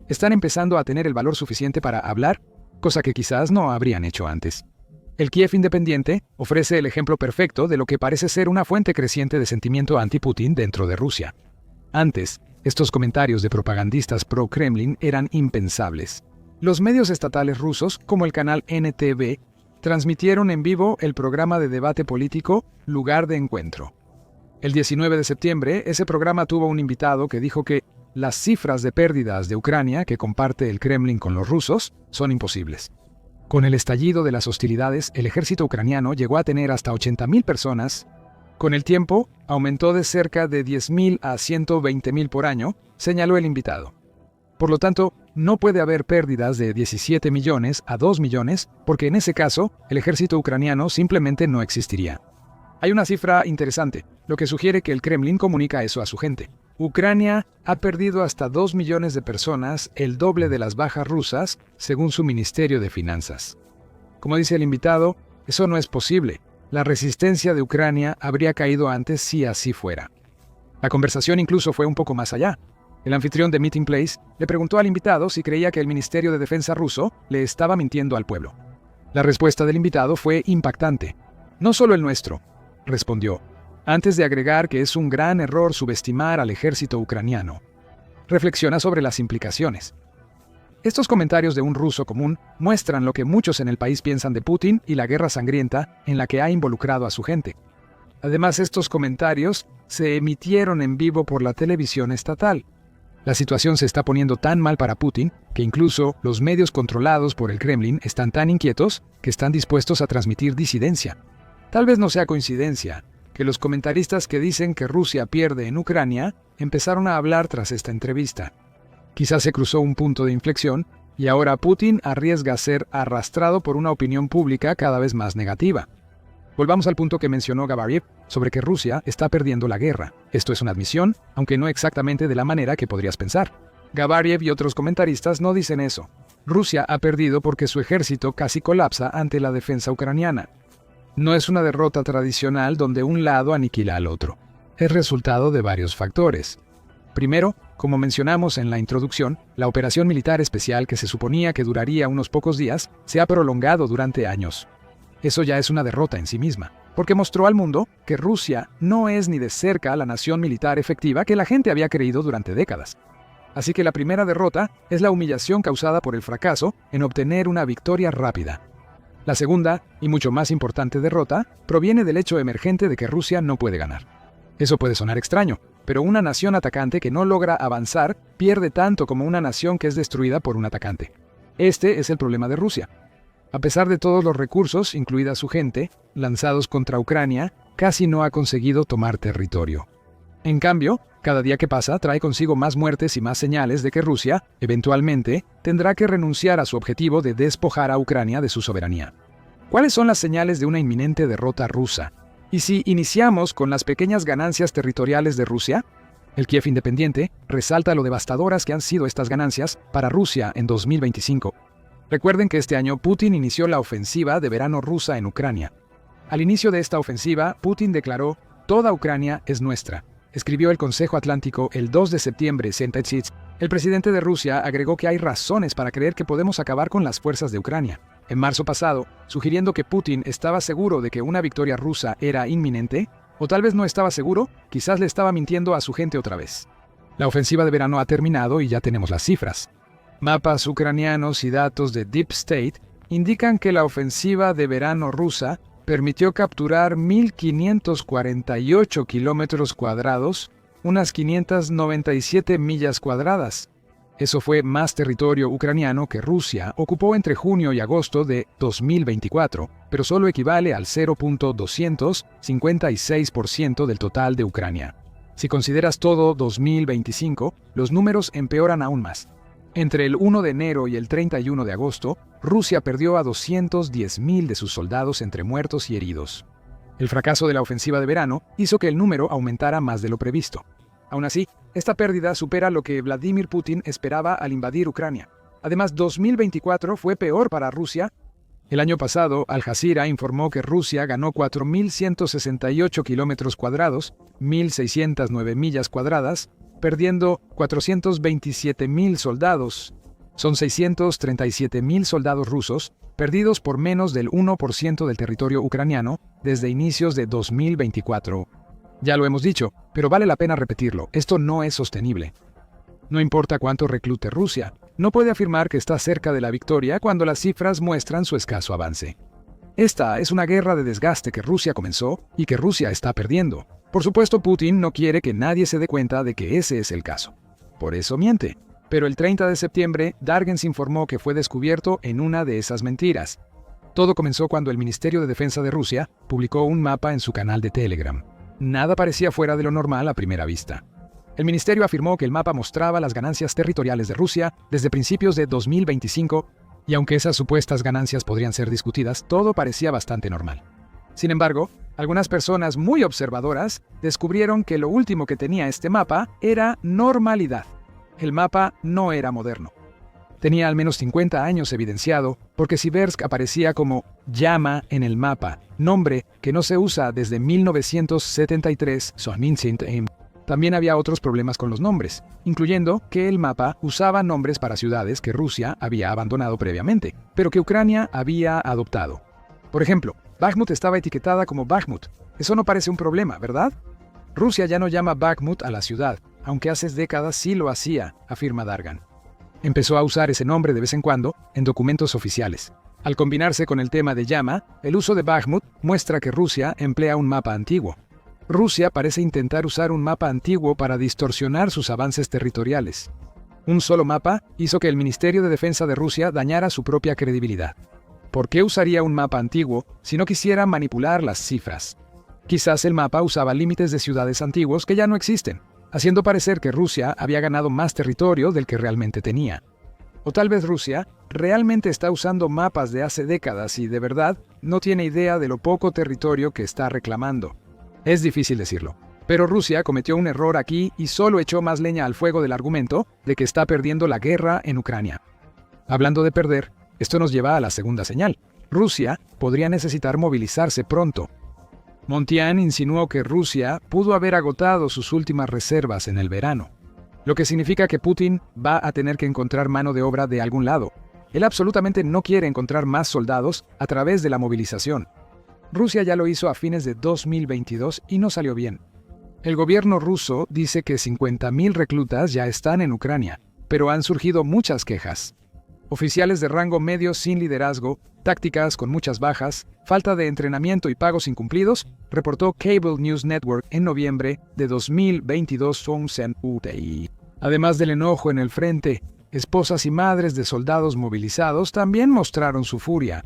Están empezando a tener el valor suficiente para hablar, cosa que quizás no habrían hecho antes. El Kiev independiente ofrece el ejemplo perfecto de lo que parece ser una fuente creciente de sentimiento anti-Putin dentro de Rusia. Antes, estos comentarios de propagandistas pro-Kremlin eran impensables. Los medios estatales rusos, como el canal NTV, transmitieron en vivo el programa de debate político Lugar de Encuentro. El 19 de septiembre, ese programa tuvo un invitado que dijo que las cifras de pérdidas de Ucrania que comparte el Kremlin con los rusos son imposibles. Con el estallido de las hostilidades, el ejército ucraniano llegó a tener hasta 80.000 personas. Con el tiempo, aumentó de cerca de 10.000 a 120.000 por año, señaló el invitado. Por lo tanto, no puede haber pérdidas de 17 millones a 2 millones, porque en ese caso, el ejército ucraniano simplemente no existiría. Hay una cifra interesante, lo que sugiere que el Kremlin comunica eso a su gente. Ucrania ha perdido hasta 2 millones de personas, el doble de las bajas rusas, según su Ministerio de Finanzas. Como dice el invitado, eso no es posible. La resistencia de Ucrania habría caído antes si así fuera. La conversación incluso fue un poco más allá. El anfitrión de Meeting Place le preguntó al invitado si creía que el Ministerio de Defensa ruso le estaba mintiendo al pueblo. La respuesta del invitado fue impactante. No solo el nuestro, respondió, antes de agregar que es un gran error subestimar al ejército ucraniano. Reflexiona sobre las implicaciones. Estos comentarios de un ruso común muestran lo que muchos en el país piensan de Putin y la guerra sangrienta en la que ha involucrado a su gente. Además, estos comentarios se emitieron en vivo por la televisión estatal. La situación se está poniendo tan mal para Putin que incluso los medios controlados por el Kremlin están tan inquietos que están dispuestos a transmitir disidencia. Tal vez no sea coincidencia que los comentaristas que dicen que Rusia pierde en Ucrania empezaron a hablar tras esta entrevista. Quizás se cruzó un punto de inflexión y ahora Putin arriesga a ser arrastrado por una opinión pública cada vez más negativa. Volvamos al punto que mencionó Gabariev sobre que Rusia está perdiendo la guerra. Esto es una admisión, aunque no exactamente de la manera que podrías pensar. Gabariev y otros comentaristas no dicen eso. Rusia ha perdido porque su ejército casi colapsa ante la defensa ucraniana. No es una derrota tradicional donde un lado aniquila al otro. Es resultado de varios factores. Primero, como mencionamos en la introducción, la operación militar especial que se suponía que duraría unos pocos días se ha prolongado durante años. Eso ya es una derrota en sí misma, porque mostró al mundo que Rusia no es ni de cerca la nación militar efectiva que la gente había creído durante décadas. Así que la primera derrota es la humillación causada por el fracaso en obtener una victoria rápida. La segunda, y mucho más importante derrota, proviene del hecho emergente de que Rusia no puede ganar. Eso puede sonar extraño, pero una nación atacante que no logra avanzar pierde tanto como una nación que es destruida por un atacante. Este es el problema de Rusia. A pesar de todos los recursos, incluida su gente, lanzados contra Ucrania, casi no ha conseguido tomar territorio. En cambio, cada día que pasa trae consigo más muertes y más señales de que Rusia, eventualmente, tendrá que renunciar a su objetivo de despojar a Ucrania de su soberanía. ¿Cuáles son las señales de una inminente derrota rusa? ¿Y si iniciamos con las pequeñas ganancias territoriales de Rusia? El Kiev Independiente resalta lo devastadoras que han sido estas ganancias para Rusia en 2025. Recuerden que este año Putin inició la ofensiva de verano rusa en Ucrania. Al inicio de esta ofensiva, Putin declaró: "Toda Ucrania es nuestra", escribió el Consejo Atlántico el 2 de septiembre. El presidente de Rusia agregó que hay razones para creer que podemos acabar con las fuerzas de Ucrania. En marzo pasado, sugiriendo que Putin estaba seguro de que una victoria rusa era inminente, o tal vez no estaba seguro, quizás le estaba mintiendo a su gente otra vez. La ofensiva de verano ha terminado y ya tenemos las cifras. Mapas ucranianos y datos de Deep State indican que la ofensiva de verano rusa permitió capturar 1.548 kilómetros cuadrados, unas 597 millas cuadradas. Eso fue más territorio ucraniano que Rusia ocupó entre junio y agosto de 2024, pero solo equivale al 0.256% del total de Ucrania. Si consideras todo 2025, los números empeoran aún más. Entre el 1 de enero y el 31 de agosto, Rusia perdió a 210.000 de sus soldados entre muertos y heridos. El fracaso de la ofensiva de verano hizo que el número aumentara más de lo previsto. Aún así, esta pérdida supera lo que Vladimir Putin esperaba al invadir Ucrania. Además, 2024 fue peor para Rusia. El año pasado, Al Jazeera informó que Rusia ganó 4.168 kilómetros cuadrados, 1.609 millas cuadradas, perdiendo 427.000 soldados. Son 637.000 soldados rusos, perdidos por menos del 1% del territorio ucraniano desde inicios de 2024. Ya lo hemos dicho, pero vale la pena repetirlo, esto no es sostenible. No importa cuánto reclute Rusia, no puede afirmar que está cerca de la victoria cuando las cifras muestran su escaso avance. Esta es una guerra de desgaste que Rusia comenzó y que Rusia está perdiendo. Por supuesto, Putin no quiere que nadie se dé cuenta de que ese es el caso. Por eso miente. Pero el 30 de septiembre, Dargens informó que fue descubierto en una de esas mentiras. Todo comenzó cuando el Ministerio de Defensa de Rusia publicó un mapa en su canal de Telegram. Nada parecía fuera de lo normal a primera vista. El ministerio afirmó que el mapa mostraba las ganancias territoriales de Rusia desde principios de 2025, y aunque esas supuestas ganancias podrían ser discutidas, todo parecía bastante normal. Sin embargo, algunas personas muy observadoras descubrieron que lo último que tenía este mapa era normalidad. El mapa no era moderno. Tenía al menos 50 años evidenciado, porque Siversk aparecía como llama en el mapa, nombre que no se usa desde 1973. También había otros problemas con los nombres, incluyendo que el mapa usaba nombres para ciudades que Rusia había abandonado previamente, pero que Ucrania había adoptado. Por ejemplo, Bakhmut estaba etiquetada como Bakhmut. Eso no parece un problema, ¿verdad? Rusia ya no llama Bakhmut a la ciudad, aunque hace décadas sí lo hacía, afirma Dargan. Empezó a usar ese nombre de vez en cuando en documentos oficiales. Al combinarse con el tema de llama, el uso de Bakhmut muestra que Rusia emplea un mapa antiguo. Rusia parece intentar usar un mapa antiguo para distorsionar sus avances territoriales. Un solo mapa hizo que el Ministerio de Defensa de Rusia dañara su propia credibilidad. ¿Por qué usaría un mapa antiguo si no quisiera manipular las cifras? Quizás el mapa usaba límites de ciudades antiguos que ya no existen, haciendo parecer que Rusia había ganado más territorio del que realmente tenía. O tal vez Rusia realmente está usando mapas de hace décadas y de verdad no tiene idea de lo poco territorio que está reclamando. Es difícil decirlo, pero Rusia cometió un error aquí y solo echó más leña al fuego del argumento de que está perdiendo la guerra en Ucrania. Hablando de perder, esto nos lleva a la segunda señal. Rusia podría necesitar movilizarse pronto. Montian insinuó que Rusia pudo haber agotado sus últimas reservas en el verano, lo que significa que Putin va a tener que encontrar mano de obra de algún lado. Él absolutamente no quiere encontrar más soldados a través de la movilización. Rusia ya lo hizo a fines de 2022 y no salió bien. El gobierno ruso dice que 50.000 reclutas ya están en Ucrania, pero han surgido muchas quejas. Oficiales de rango medio sin liderazgo, tácticas con muchas bajas, falta de entrenamiento y pagos incumplidos, reportó Cable News Network en noviembre de 2022. Además del enojo en el frente, esposas y madres de soldados movilizados también mostraron su furia.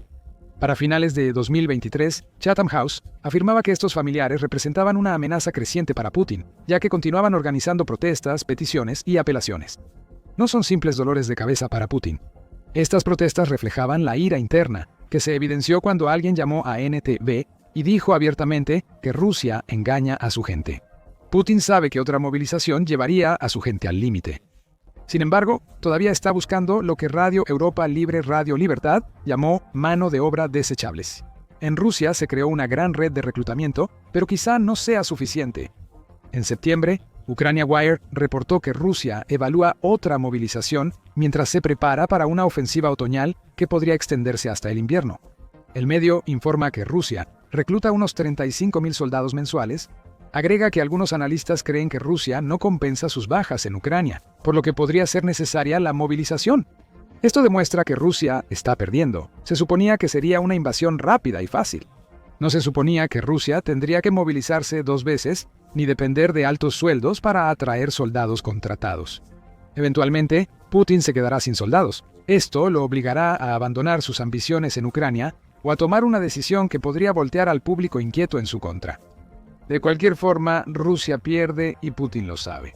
Para finales de 2023, Chatham House afirmaba que estos familiares representaban una amenaza creciente para Putin, ya que continuaban organizando protestas, peticiones y apelaciones. No son simples dolores de cabeza para Putin. Estas protestas reflejaban la ira interna, que se evidenció cuando alguien llamó a NTV y dijo abiertamente que Rusia engaña a su gente. Putin sabe que otra movilización llevaría a su gente al límite. Sin embargo, todavía está buscando lo que Radio Europa Libre Radio Libertad llamó mano de obra desechables. En Rusia se creó una gran red de reclutamiento, pero quizá no sea suficiente. En septiembre, Ucrania Wire reportó que Rusia evalúa otra movilización mientras se prepara para una ofensiva otoñal que podría extenderse hasta el invierno. El medio informa que Rusia recluta unos 35.000 soldados mensuales. Agrega que algunos analistas creen que Rusia no compensa sus bajas en Ucrania, por lo que podría ser necesaria la movilización. Esto demuestra que Rusia está perdiendo. Se suponía que sería una invasión rápida y fácil. No se suponía que Rusia tendría que movilizarse 2 veces, ni depender de altos sueldos para atraer soldados contratados. Eventualmente, Putin se quedará sin soldados. Esto lo obligará a abandonar sus ambiciones en Ucrania o a tomar una decisión que podría voltear al público inquieto en su contra. De cualquier forma, Rusia pierde y Putin lo sabe.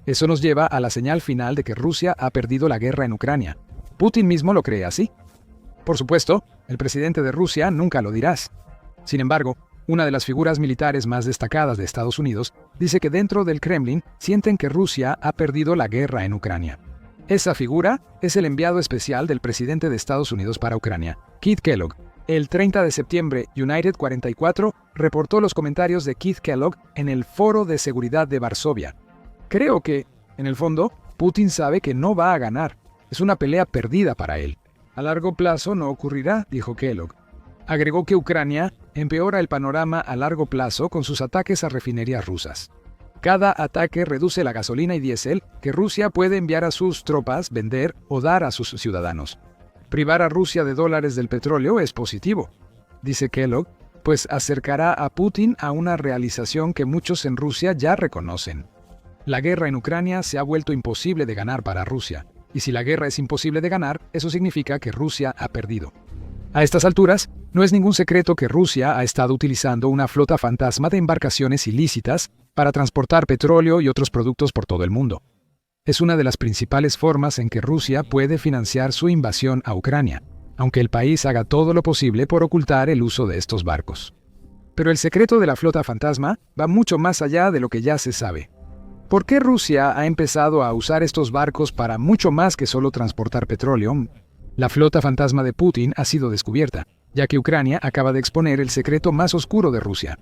Eso nos lleva a la señal final de que Rusia ha perdido la guerra en Ucrania. Putin mismo lo cree así. Por supuesto, el presidente de Rusia nunca lo dirá. Sin embargo, una de las figuras militares más destacadas de Estados Unidos dice que dentro del Kremlin sienten que Rusia ha perdido la guerra en Ucrania. Esa figura es el enviado especial del presidente de Estados Unidos para Ucrania, Keith Kellogg. El 30 de septiembre, United 44 reportó los comentarios de Keith Kellogg en el Foro de Seguridad de Varsovia. Creo que, en el fondo, Putin sabe que no va a ganar. Es una pelea perdida para él. A largo plazo no ocurrirá, dijo Kellogg. Agregó que Ucrania empeora el panorama a largo plazo con sus ataques a refinerías rusas. Cada ataque reduce la gasolina y diésel que Rusia puede enviar a sus tropas, vender o dar a sus ciudadanos. Privar a Rusia de dólares del petróleo es positivo, dice Kellogg, pues acercará a Putin a una realización que muchos en Rusia ya reconocen. La guerra en Ucrania se ha vuelto imposible de ganar para Rusia, y si la guerra es imposible de ganar, eso significa que Rusia ha perdido. A estas alturas, No es ningún secreto que Rusia ha estado utilizando una flota fantasma de embarcaciones ilícitas para transportar petróleo y otros productos por todo el mundo. Es una de las principales formas en que Rusia puede financiar su invasión a Ucrania, aunque el país haga todo lo posible por ocultar el uso de estos barcos. Pero el secreto de la flota fantasma va mucho más allá de lo que ya se sabe. ¿Por qué Rusia ha empezado a usar estos barcos para mucho más que solo transportar petróleo? La flota fantasma de Putin ha sido descubierta, ya que Ucrania acaba de exponer el secreto más oscuro de Rusia.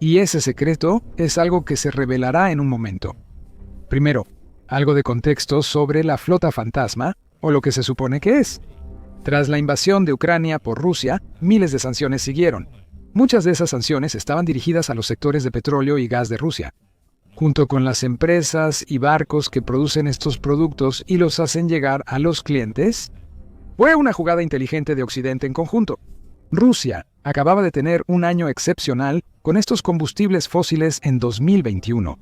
Y ese secreto es algo que se revelará en un momento. Primero, algo de contexto sobre la flota fantasma, o lo que se supone que es. Tras la invasión de Ucrania por Rusia, miles de sanciones siguieron. Muchas de esas sanciones estaban dirigidas a los sectores de petróleo y gas de Rusia, junto con las empresas y barcos que producen estos productos y los hacen llegar a los clientes. Fue una jugada inteligente de Occidente en conjunto. Rusia acababa de tener un año excepcional con estos combustibles fósiles en 2021.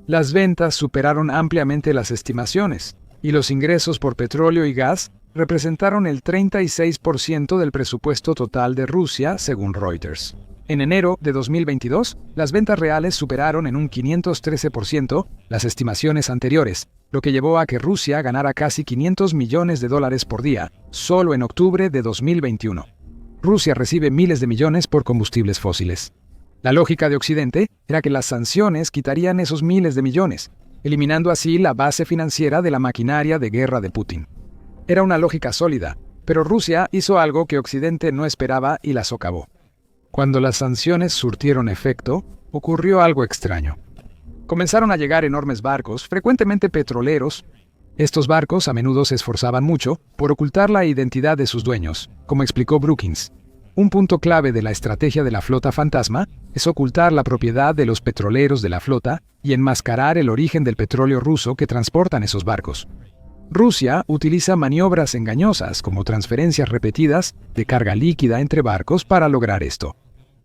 Las ventas superaron ampliamente las estimaciones, y los ingresos por petróleo y gas representaron el 36% del presupuesto total de Rusia, según Reuters. En enero de 2022, las ventas reales superaron en un 513% las estimaciones anteriores, lo que llevó a que Rusia ganara casi $500 millones por día, solo en octubre de 2021. Rusia recibe miles de millones por combustibles fósiles. La lógica de Occidente era que las sanciones quitarían esos miles de millones, eliminando así la base financiera de la maquinaria de guerra de Putin. Era una lógica sólida, pero Rusia hizo algo que Occidente no esperaba y la socavó. Cuando las sanciones surtieron efecto, ocurrió algo extraño. Comenzaron a llegar enormes barcos, frecuentemente petroleros. Estos barcos a menudo se esforzaban mucho por ocultar la identidad de sus dueños, como explicó Brookings. Un punto clave de la estrategia de la flota fantasma es ocultar la propiedad de los petroleros de la flota y enmascarar el origen del petróleo ruso que transportan esos barcos. Rusia utiliza maniobras engañosas como transferencias repetidas de carga líquida entre barcos para lograr esto.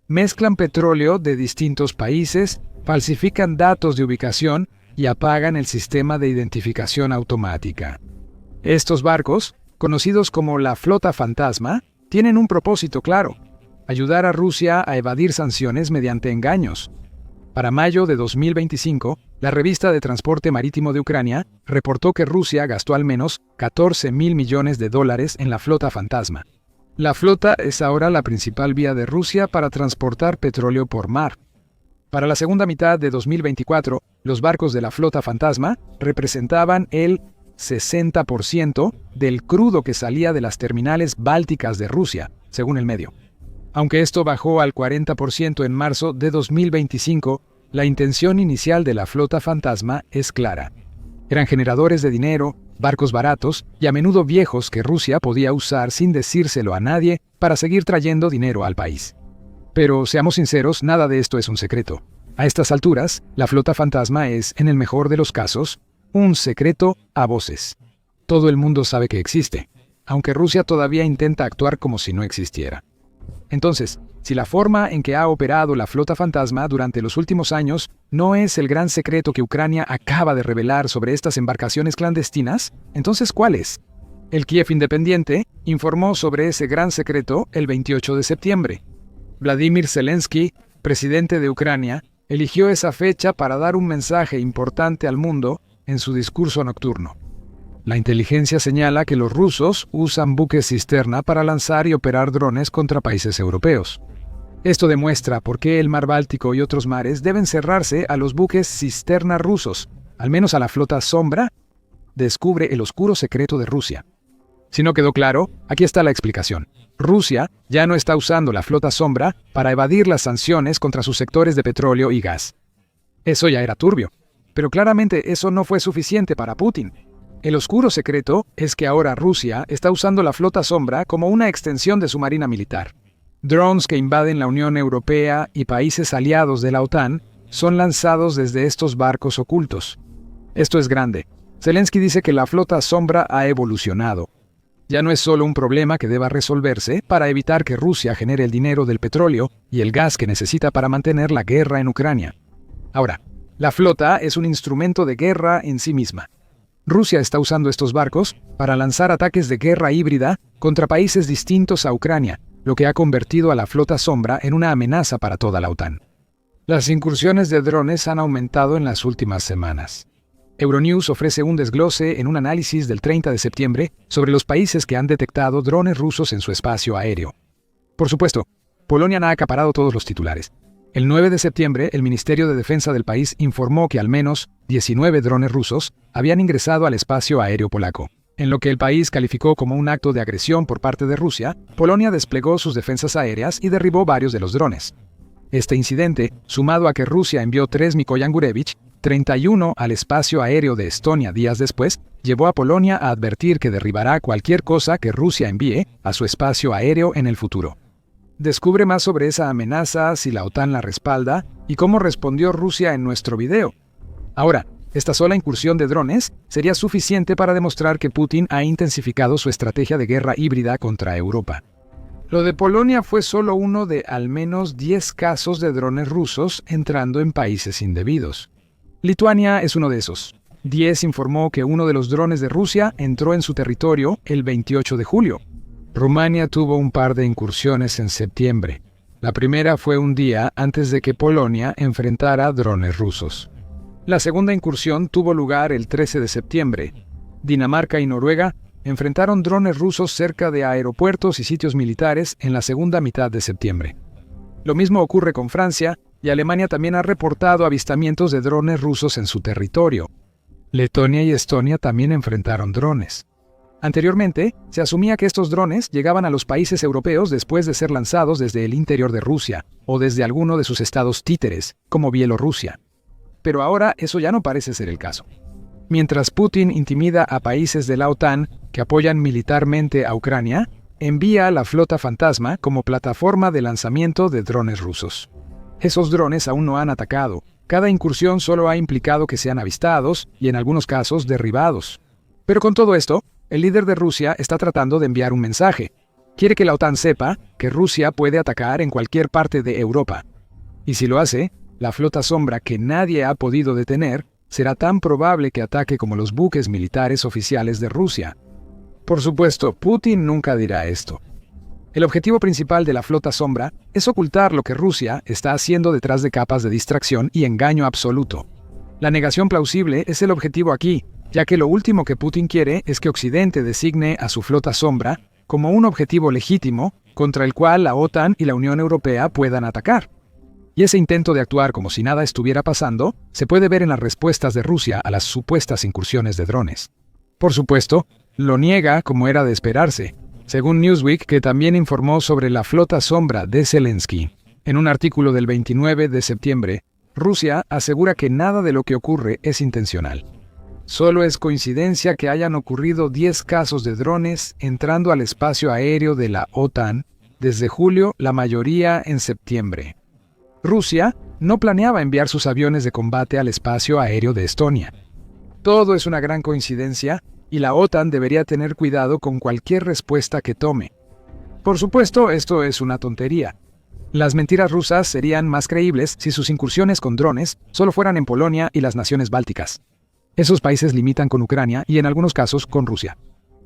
Mezclan petróleo de distintos países, falsifican datos de ubicación y apagan el sistema de identificación automática. Estos barcos, conocidos como la flota fantasma, tienen un propósito claro: ayudar a Rusia a evadir sanciones mediante engaños. Para mayo de 2025, la revista de transporte marítimo de Ucrania reportó que Rusia gastó al menos $14.000 millones en la flota fantasma. La flota es ahora la principal vía de Rusia para transportar petróleo por mar. Para la segunda mitad de 2024, los barcos de la flota fantasma representaban el 60% del crudo que salía de las terminales bálticas de Rusia, según el medio. Aunque esto bajó al 40% en marzo de 2025, la intención inicial de la flota fantasma es clara. Eran generadores de dinero, barcos baratos y a menudo viejos que Rusia podía usar sin decírselo a nadie para seguir trayendo dinero al país. Pero seamos sinceros, nada de esto es un secreto. A estas alturas, la flota fantasma es, en el mejor de los casos, un secreto a voces. Todo el mundo sabe que existe, aunque Rusia todavía intenta actuar como si no existiera. Entonces, si la forma en que ha operado la flota fantasma durante los últimos años no es el gran secreto que Ucrania acaba de revelar sobre estas embarcaciones clandestinas, entonces ¿cuál es? El Kiev Independiente informó sobre ese gran secreto el 28 de septiembre. Vladimir Zelensky, presidente de Ucrania, eligió esa fecha para dar un mensaje importante al mundo en su discurso nocturno. La inteligencia señala que los rusos usan buques cisterna para lanzar y operar drones contra países europeos. Esto demuestra por qué el mar Báltico y otros mares deben cerrarse a los buques cisterna rusos, al menos a la flota Sombra. Descubre el oscuro secreto de Rusia. Si no quedó claro, aquí está la explicación. Rusia ya no está usando la flota Sombra para evadir las sanciones contra sus sectores de petróleo y gas. Eso ya era turbio, pero claramente eso no fue suficiente para Putin. El oscuro secreto es que ahora Rusia está usando la flota Sombra como una extensión de su marina militar. Drones que invaden la Unión Europea y países aliados de la OTAN son lanzados desde estos barcos ocultos. Esto es grande. Zelensky dice que la flota Sombra ha evolucionado. Ya no es solo un problema que deba resolverse para evitar que Rusia genere el dinero del petróleo y el gas que necesita para mantener la guerra en Ucrania. Ahora, la flota es un instrumento de guerra en sí misma. Rusia está usando estos barcos para lanzar ataques de guerra híbrida contra países distintos a Ucrania, lo que ha convertido a la flota sombra en una amenaza para toda la OTAN. Las incursiones de drones han aumentado en las últimas semanas. Euronews ofrece un desglose en un análisis del 30 de septiembre sobre los países que han detectado drones rusos en su espacio aéreo. Por supuesto, Polonia ha acaparado todos los titulares. El 9 de septiembre, el Ministerio de Defensa del país informó que al menos 19 drones rusos habían ingresado al espacio aéreo polaco. En lo que el país calificó como un acto de agresión por parte de Rusia, Polonia desplegó sus defensas aéreas y derribó varios de los drones. Este incidente, sumado a que Rusia envió 3 Mikoyan Gurevich, 31 al espacio aéreo de Estonia días después, llevó a Polonia a advertir que derribará cualquier cosa que Rusia envíe a su espacio aéreo en el futuro. Descubre más sobre esa amenaza, si la OTAN la respalda y cómo respondió Rusia en nuestro video. Ahora, esta sola incursión de drones sería suficiente para demostrar que Putin ha intensificado su estrategia de guerra híbrida contra Europa. Lo de Polonia fue solo uno de al menos 10 casos de drones rusos entrando en países indebidos. Lituania es uno de esos. Diez informó que uno de los drones de Rusia entró en su territorio el 28 de julio. Rumania tuvo un par de incursiones en septiembre. La primera fue un día antes de que Polonia enfrentara drones rusos. La segunda incursión tuvo lugar el 13 de septiembre. Dinamarca y Noruega enfrentaron drones rusos cerca de aeropuertos y sitios militares en la segunda mitad de septiembre. Lo mismo ocurre con Francia, y Alemania también ha reportado avistamientos de drones rusos en su territorio. Letonia y Estonia también enfrentaron drones. Anteriormente, se asumía que estos drones llegaban a los países europeos después de ser lanzados desde el interior de Rusia o desde alguno de sus estados títeres, como Bielorrusia. Pero ahora eso ya no parece ser el caso. Mientras Putin intimida a países de la OTAN que apoyan militarmente a Ucrania, envía la flota fantasma como plataforma de lanzamiento de drones rusos. Esos drones aún no han atacado. Cada incursión solo ha implicado que sean avistados y en algunos casos derribados. Pero con todo esto, el líder de Rusia está tratando de enviar un mensaje. Quiere que la OTAN sepa que Rusia puede atacar en cualquier parte de Europa. Y si lo hace, la flota sombra que nadie ha podido detener será tan probable que ataque como los buques militares oficiales de Rusia. Por supuesto, Putin nunca dirá esto. El objetivo principal de la flota sombra es ocultar lo que Rusia está haciendo detrás de capas de distracción y engaño absoluto. La negación plausible es el objetivo aquí, ya que lo último que Putin quiere es que Occidente designe a su flota sombra como un objetivo legítimo contra el cual la OTAN y la Unión Europea puedan atacar. Y ese intento de actuar como si nada estuviera pasando se puede ver en las respuestas de Rusia a las supuestas incursiones de drones. Por supuesto, lo niega como era de esperarse, según Newsweek, que también informó sobre la flota sombra de Zelensky. En un artículo del 29 de septiembre, Rusia asegura que nada de lo que ocurre es intencional. Solo es coincidencia que hayan ocurrido 10 casos de drones entrando al espacio aéreo de la OTAN desde julio, la mayoría en septiembre. Rusia no planeaba enviar sus aviones de combate al espacio aéreo de Estonia. Todo es una gran coincidencia y la OTAN debería tener cuidado con cualquier respuesta que tome. Por supuesto, esto es una tontería. Las mentiras rusas serían más creíbles si sus incursiones con drones solo fueran en Polonia y las naciones bálticas. Esos países limitan con Ucrania y en algunos casos con Rusia.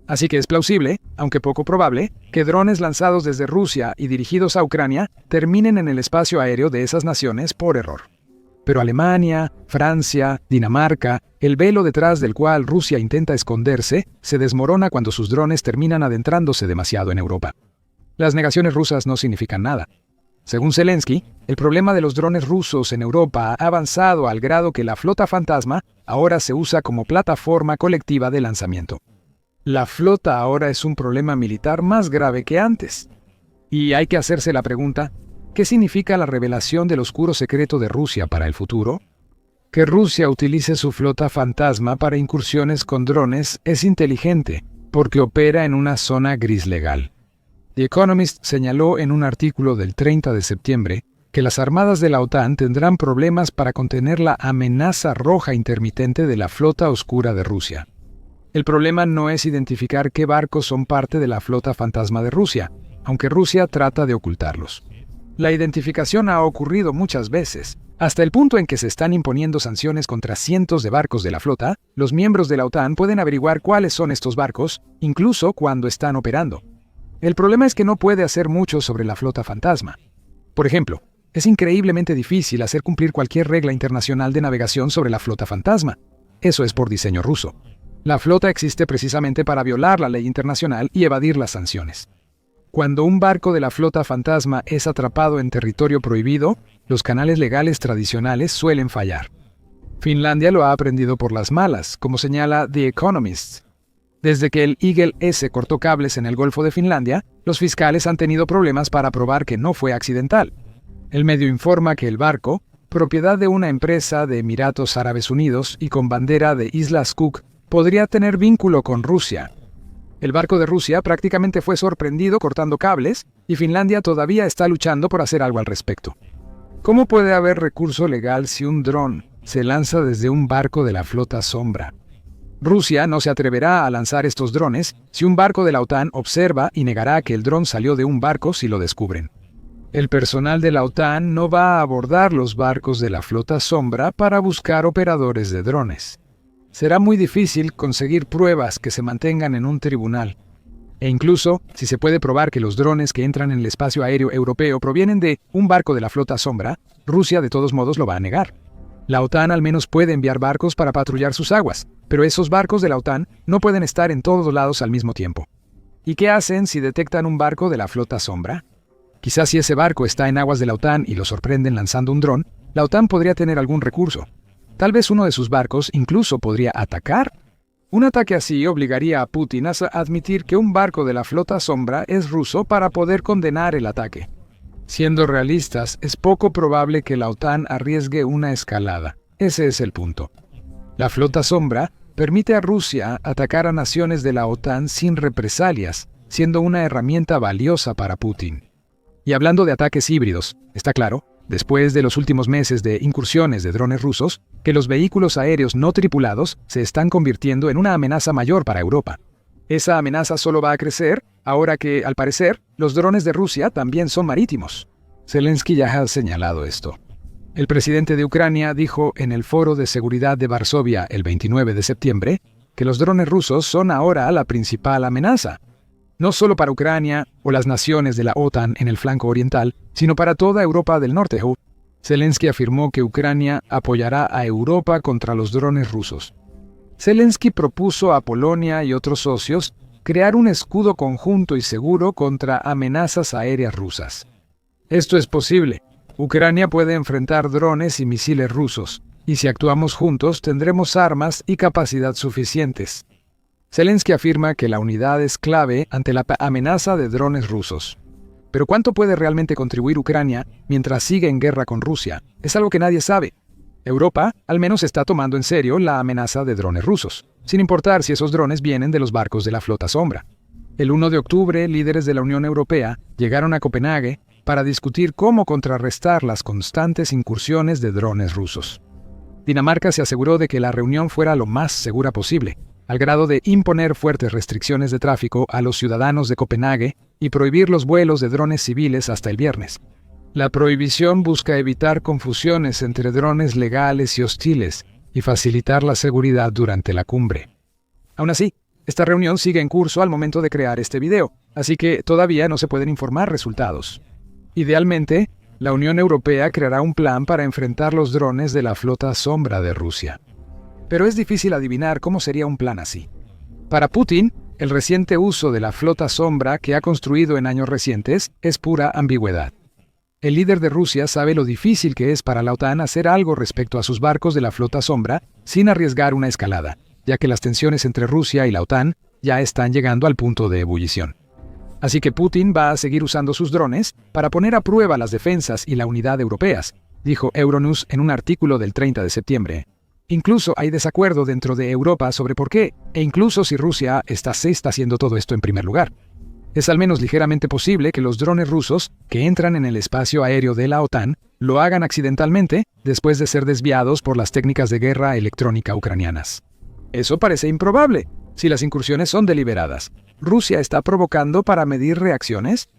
Así que es plausible, aunque poco probable, que drones lanzados desde Rusia y dirigidos a Ucrania terminen en el espacio aéreo de esas naciones por error. Pero Alemania, Francia, Dinamarca, el velo detrás del cual Rusia intenta esconderse, se desmorona cuando sus drones terminan adentrándose demasiado en Europa. Las negaciones rusas no significan nada. Según Zelensky, el problema de los drones rusos en Europa ha avanzado al grado que la flota fantasma ahora se usa como plataforma colectiva de lanzamiento. La flota ahora es un problema militar más grave que antes. Y hay que hacerse la pregunta, ¿qué significa la revelación del oscuro secreto de Rusia para el futuro? Que Rusia utilice su flota fantasma para incursiones con drones es inteligente, porque opera en una zona gris legal. The Economist señaló en un artículo del 30 de septiembre que las armadas de la OTAN tendrán problemas para contener la amenaza roja intermitente de la flota oscura de Rusia. El problema no es identificar qué barcos son parte de la flota fantasma de Rusia, aunque Rusia trata de ocultarlos. La identificación ha ocurrido muchas veces. Hasta el punto en que se están imponiendo sanciones contra cientos de barcos de la flota, los miembros de la OTAN pueden averiguar cuáles son estos barcos, incluso cuando están operando. El problema es que no puede hacer mucho sobre la flota fantasma. Por ejemplo, es increíblemente difícil hacer cumplir cualquier regla internacional de navegación sobre la flota fantasma. Eso es por diseño ruso. La flota existe precisamente para violar la ley internacional y evadir las sanciones. Cuando un barco de la flota fantasma es atrapado en territorio prohibido, los canales legales tradicionales suelen fallar. Finlandia lo ha aprendido por las malas, como señala The Economist. Desde que el Eagle S cortó cables en el Golfo de Finlandia, los fiscales han tenido problemas para probar que no fue accidental. El medio informa que el barco, propiedad de una empresa de Emiratos Árabes Unidos y con bandera de Islas Cook, podría tener vínculo con Rusia. El barco de Rusia prácticamente fue sorprendido cortando cables y Finlandia todavía está luchando por hacer algo al respecto. ¿Cómo puede haber recurso legal si un dron se lanza desde un barco de la flota Sombra? Rusia no se atreverá a lanzar estos drones si un barco de la OTAN observa y negará que el dron salió de un barco si lo descubren. El personal de la OTAN no va a abordar los barcos de la flota Sombra para buscar operadores de drones. Será muy difícil conseguir pruebas que se mantengan en un tribunal. E incluso, si se puede probar que los drones que entran en el espacio aéreo europeo provienen de un barco de la flota Sombra, Rusia de todos modos lo va a negar. La OTAN al menos puede enviar barcos para patrullar sus aguas, pero esos barcos de la OTAN no pueden estar en todos lados al mismo tiempo. ¿Y qué hacen si detectan un barco de la flota Sombra? Quizás si ese barco está en aguas de la OTAN y lo sorprenden lanzando un dron, la OTAN podría tener algún recurso. Tal vez uno de sus barcos incluso podría atacar. Un ataque así obligaría a Putin a admitir que un barco de la flota Sombra es ruso para poder condenar el ataque. Siendo realistas, es poco probable que la OTAN arriesgue una escalada. Ese es el punto. La flota Sombra permite a Rusia atacar a naciones de la OTAN sin represalias, siendo una herramienta valiosa para Putin. Y hablando de ataques híbridos, está claro, después de los últimos meses de incursiones de drones rusos, que los vehículos aéreos no tripulados se están convirtiendo en una amenaza mayor para Europa. Esa amenaza solo va a crecer ahora que, al parecer, los drones de Rusia también son marítimos. Zelensky ya ha señalado esto. El presidente de Ucrania dijo en el Foro de Seguridad de Varsovia el 29 de septiembre que los drones rusos son ahora la principal amenaza. No solo para Ucrania o las naciones de la OTAN en el flanco oriental, sino para toda Europa del Norte. Zelensky afirmó que Ucrania apoyará a Europa contra los drones rusos. Zelensky propuso a Polonia y otros socios crear un escudo conjunto y seguro contra amenazas aéreas rusas. Esto es posible. Ucrania puede enfrentar drones y misiles rusos, y si actuamos juntos tendremos armas y capacidad suficientes. Zelensky afirma que la unidad es clave ante la amenaza de drones rusos. Pero ¿cuánto puede realmente contribuir Ucrania mientras sigue en guerra con Rusia? Es algo que nadie sabe. Europa, al menos, está tomando en serio la amenaza de drones rusos, sin importar si esos drones vienen de los barcos de la flota Sombra. El 1 de octubre, líderes de la Unión Europea llegaron a Copenhague para discutir cómo contrarrestar las constantes incursiones de drones rusos. Dinamarca se aseguró de que la reunión fuera lo más segura posible, al grado de imponer fuertes restricciones de tráfico a los ciudadanos de Copenhague y prohibir los vuelos de drones civiles hasta el viernes. La prohibición busca evitar confusiones entre drones legales y hostiles y facilitar la seguridad durante la cumbre. Aún así, esta reunión sigue en curso al momento de crear este video, así que todavía no se pueden informar resultados. Idealmente, la Unión Europea creará un plan para enfrentar los drones de la flota Sombra de Rusia. Pero es difícil adivinar cómo sería un plan así. Para Putin, el reciente uso de la flota Sombra que ha construido en años recientes es pura ambigüedad. El líder de Rusia sabe lo difícil que es para la OTAN hacer algo respecto a sus barcos de la flota Sombra sin arriesgar una escalada, ya que las tensiones entre Rusia y la OTAN ya están llegando al punto de ebullición. Así que Putin va a seguir usando sus drones para poner a prueba las defensas y la unidad europeas, dijo Euronews en un artículo del 30 de septiembre. Incluso hay desacuerdo dentro de Europa sobre por qué, e incluso si Rusia está haciendo todo esto en primer lugar. Es al menos ligeramente posible que los drones rusos que entran en el espacio aéreo de la OTAN lo hagan accidentalmente después de ser desviados por las técnicas de guerra electrónica ucranianas. Eso parece improbable, si las incursiones son deliberadas. ¿Rusia está provocando para medir reacciones?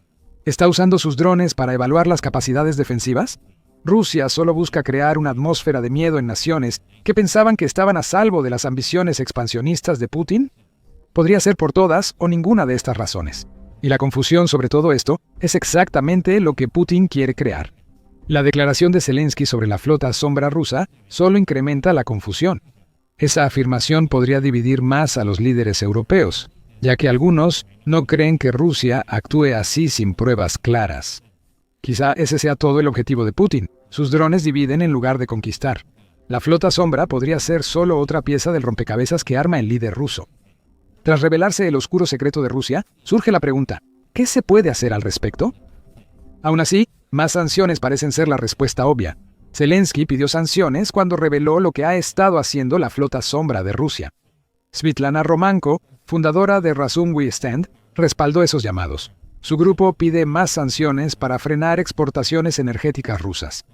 ¿Está usando sus drones para evaluar las capacidades defensivas? Rusia solo busca crear una atmósfera de miedo en naciones que pensaban que estaban a salvo de las ambiciones expansionistas de Putin. Podría ser por todas o ninguna de estas razones. Y la confusión sobre todo esto es exactamente lo que Putin quiere crear. La declaración de Zelensky sobre la flota sombra rusa solo incrementa la confusión. Esa afirmación podría dividir más a los líderes europeos, ya que algunos no creen que Rusia actúe así sin pruebas claras. Quizá ese sea todo el objetivo de Putin. Sus drones dividen en lugar de conquistar. La flota sombra podría ser solo otra pieza del rompecabezas que arma el líder ruso. Tras revelarse el oscuro secreto de Rusia, surge la pregunta, ¿qué se puede hacer al respecto? Aún así, más sanciones parecen ser la respuesta obvia. Zelensky pidió sanciones cuando reveló lo que ha estado haciendo la flota sombra de Rusia. Svitlana Romanko, fundadora de Razum We Stand, respaldó esos llamados. Su grupo pide más sanciones para frenar exportaciones energéticas rusas.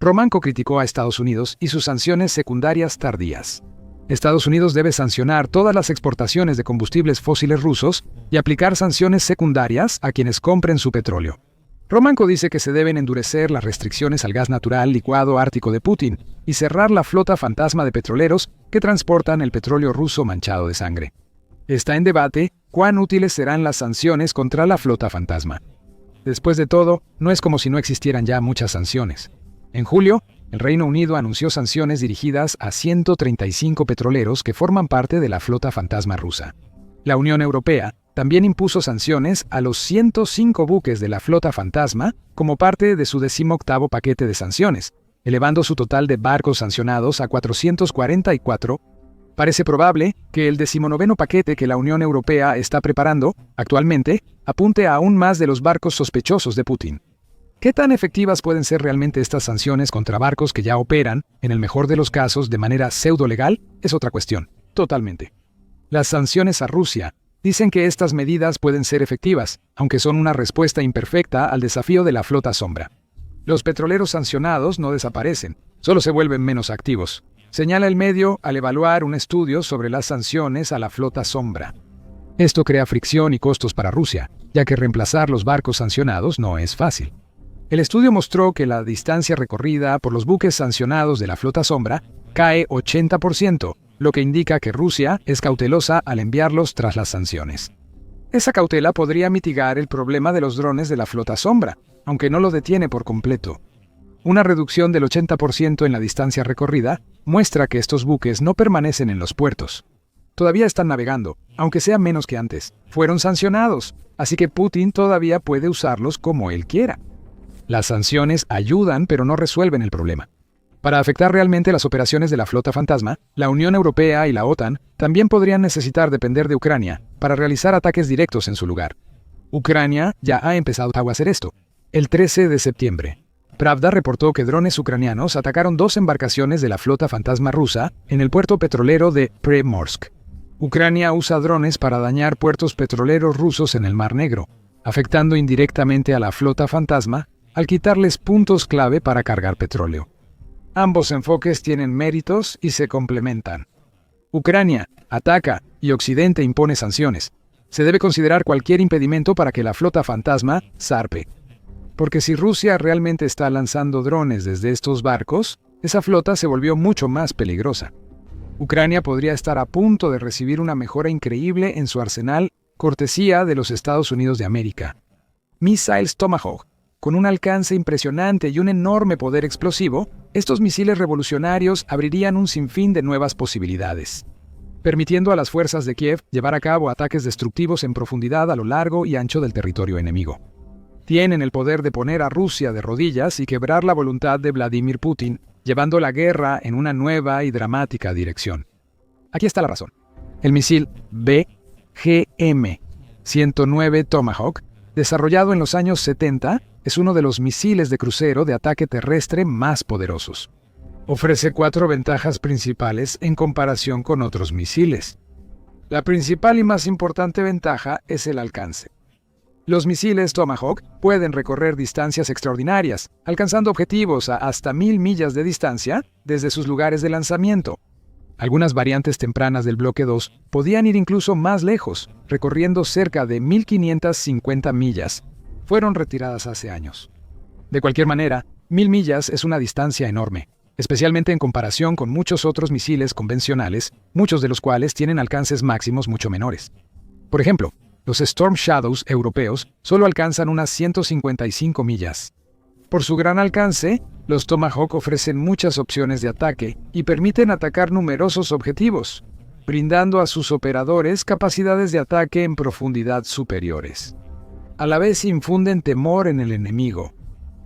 Romanko criticó a Estados Unidos y sus sanciones secundarias tardías. Estados Unidos debe sancionar todas las exportaciones de combustibles fósiles rusos y aplicar sanciones secundarias a quienes compren su petróleo. Romanko dice que se deben endurecer las restricciones al gas natural licuado ártico de Putin y cerrar la flota fantasma de petroleros que transportan el petróleo ruso manchado de sangre. Está en debate cuán útiles serán las sanciones contra la flota fantasma. Después de todo, no es como si no existieran ya muchas sanciones. En julio, el Reino Unido anunció sanciones dirigidas a 135 petroleros que forman parte de la flota fantasma rusa. La Unión Europea también impuso sanciones a los 105 buques de la flota fantasma como parte de su 18º paquete de sanciones, elevando su total de barcos sancionados a 444. Parece probable que el 19º paquete que la Unión Europea está preparando actualmente apunte a aún más de los barcos sospechosos de Putin. ¿Qué tan efectivas pueden ser realmente estas sanciones contra barcos que ya operan, en el mejor de los casos, de manera pseudo-legal? Es otra cuestión, totalmente. Las sanciones a Rusia dicen que estas medidas pueden ser efectivas, aunque son una respuesta imperfecta al desafío de la flota sombra. Los petroleros sancionados no desaparecen, solo se vuelven menos activos, señala el medio al evaluar un estudio sobre las sanciones a la flota sombra. Esto crea fricción y costos para Rusia, ya que reemplazar los barcos sancionados no es fácil. El estudio mostró que la distancia recorrida por los buques sancionados de la flota sombra cae 80%, lo que indica que Rusia es cautelosa al enviarlos tras las sanciones. Esa cautela podría mitigar el problema de los drones de la flota sombra, aunque no lo detiene por completo. Una reducción del 80% en la distancia recorrida muestra que estos buques no permanecen en los puertos. Todavía están navegando, aunque sea menos que antes. Fueron sancionados, así que Putin todavía puede usarlos como él quiera. Las sanciones ayudan, pero no resuelven el problema. Para afectar realmente las operaciones de la flota fantasma, la Unión Europea y la OTAN también podrían necesitar depender de Ucrania para realizar ataques directos en su lugar. Ucrania ya ha empezado a hacer esto. El 13 de septiembre, Pravda reportó que drones ucranianos atacaron 2 embarcaciones de la flota fantasma rusa en el puerto petrolero de Primorsk. Ucrania usa drones para dañar puertos petroleros rusos en el Mar Negro, afectando indirectamente a la flota fantasma al quitarles puntos clave para cargar petróleo. Ambos enfoques tienen méritos y se complementan. Ucrania ataca y Occidente impone sanciones. Se debe considerar cualquier impedimento para que la flota fantasma zarpe. Porque si Rusia realmente está lanzando drones desde estos barcos, esa flota se volvió mucho más peligrosa. Ucrania podría estar a punto de recibir una mejora increíble en su arsenal, cortesía de los Estados Unidos de América. Missiles Tomahawk. Con un alcance impresionante y un enorme poder explosivo, estos misiles revolucionarios abrirían un sinfín de nuevas posibilidades, permitiendo a las fuerzas de Kiev llevar a cabo ataques destructivos en profundidad a lo largo y ancho del territorio enemigo. Tienen el poder de poner a Rusia de rodillas y quebrar la voluntad de Vladimir Putin, llevando la guerra en una nueva y dramática dirección. Aquí está la razón. El misil BGM-109 Tomahawk, desarrollado en los años 70, es uno de los misiles de crucero de ataque terrestre más poderosos. Ofrece 4 ventajas principales en comparación con otros misiles. La principal y más importante ventaja es el alcance. Los misiles Tomahawk pueden recorrer distancias extraordinarias, alcanzando objetivos a hasta 1000 millas de distancia desde sus lugares de lanzamiento. Algunas variantes tempranas del Bloque 2 podían ir incluso más lejos, recorriendo cerca de 1550 millas. Fueron retiradas hace años. De cualquier manera, 1000 millas es una distancia enorme, especialmente en comparación con muchos otros misiles convencionales, muchos de los cuales tienen alcances máximos mucho menores. Por ejemplo, Los Storm Shadows europeos solo alcanzan unas 155 millas. Por su gran alcance, los Tomahawk ofrecen muchas opciones de ataque y permiten atacar numerosos objetivos, brindando a sus operadores capacidades de ataque en profundidad superiores. A la vez infunden temor en el enemigo.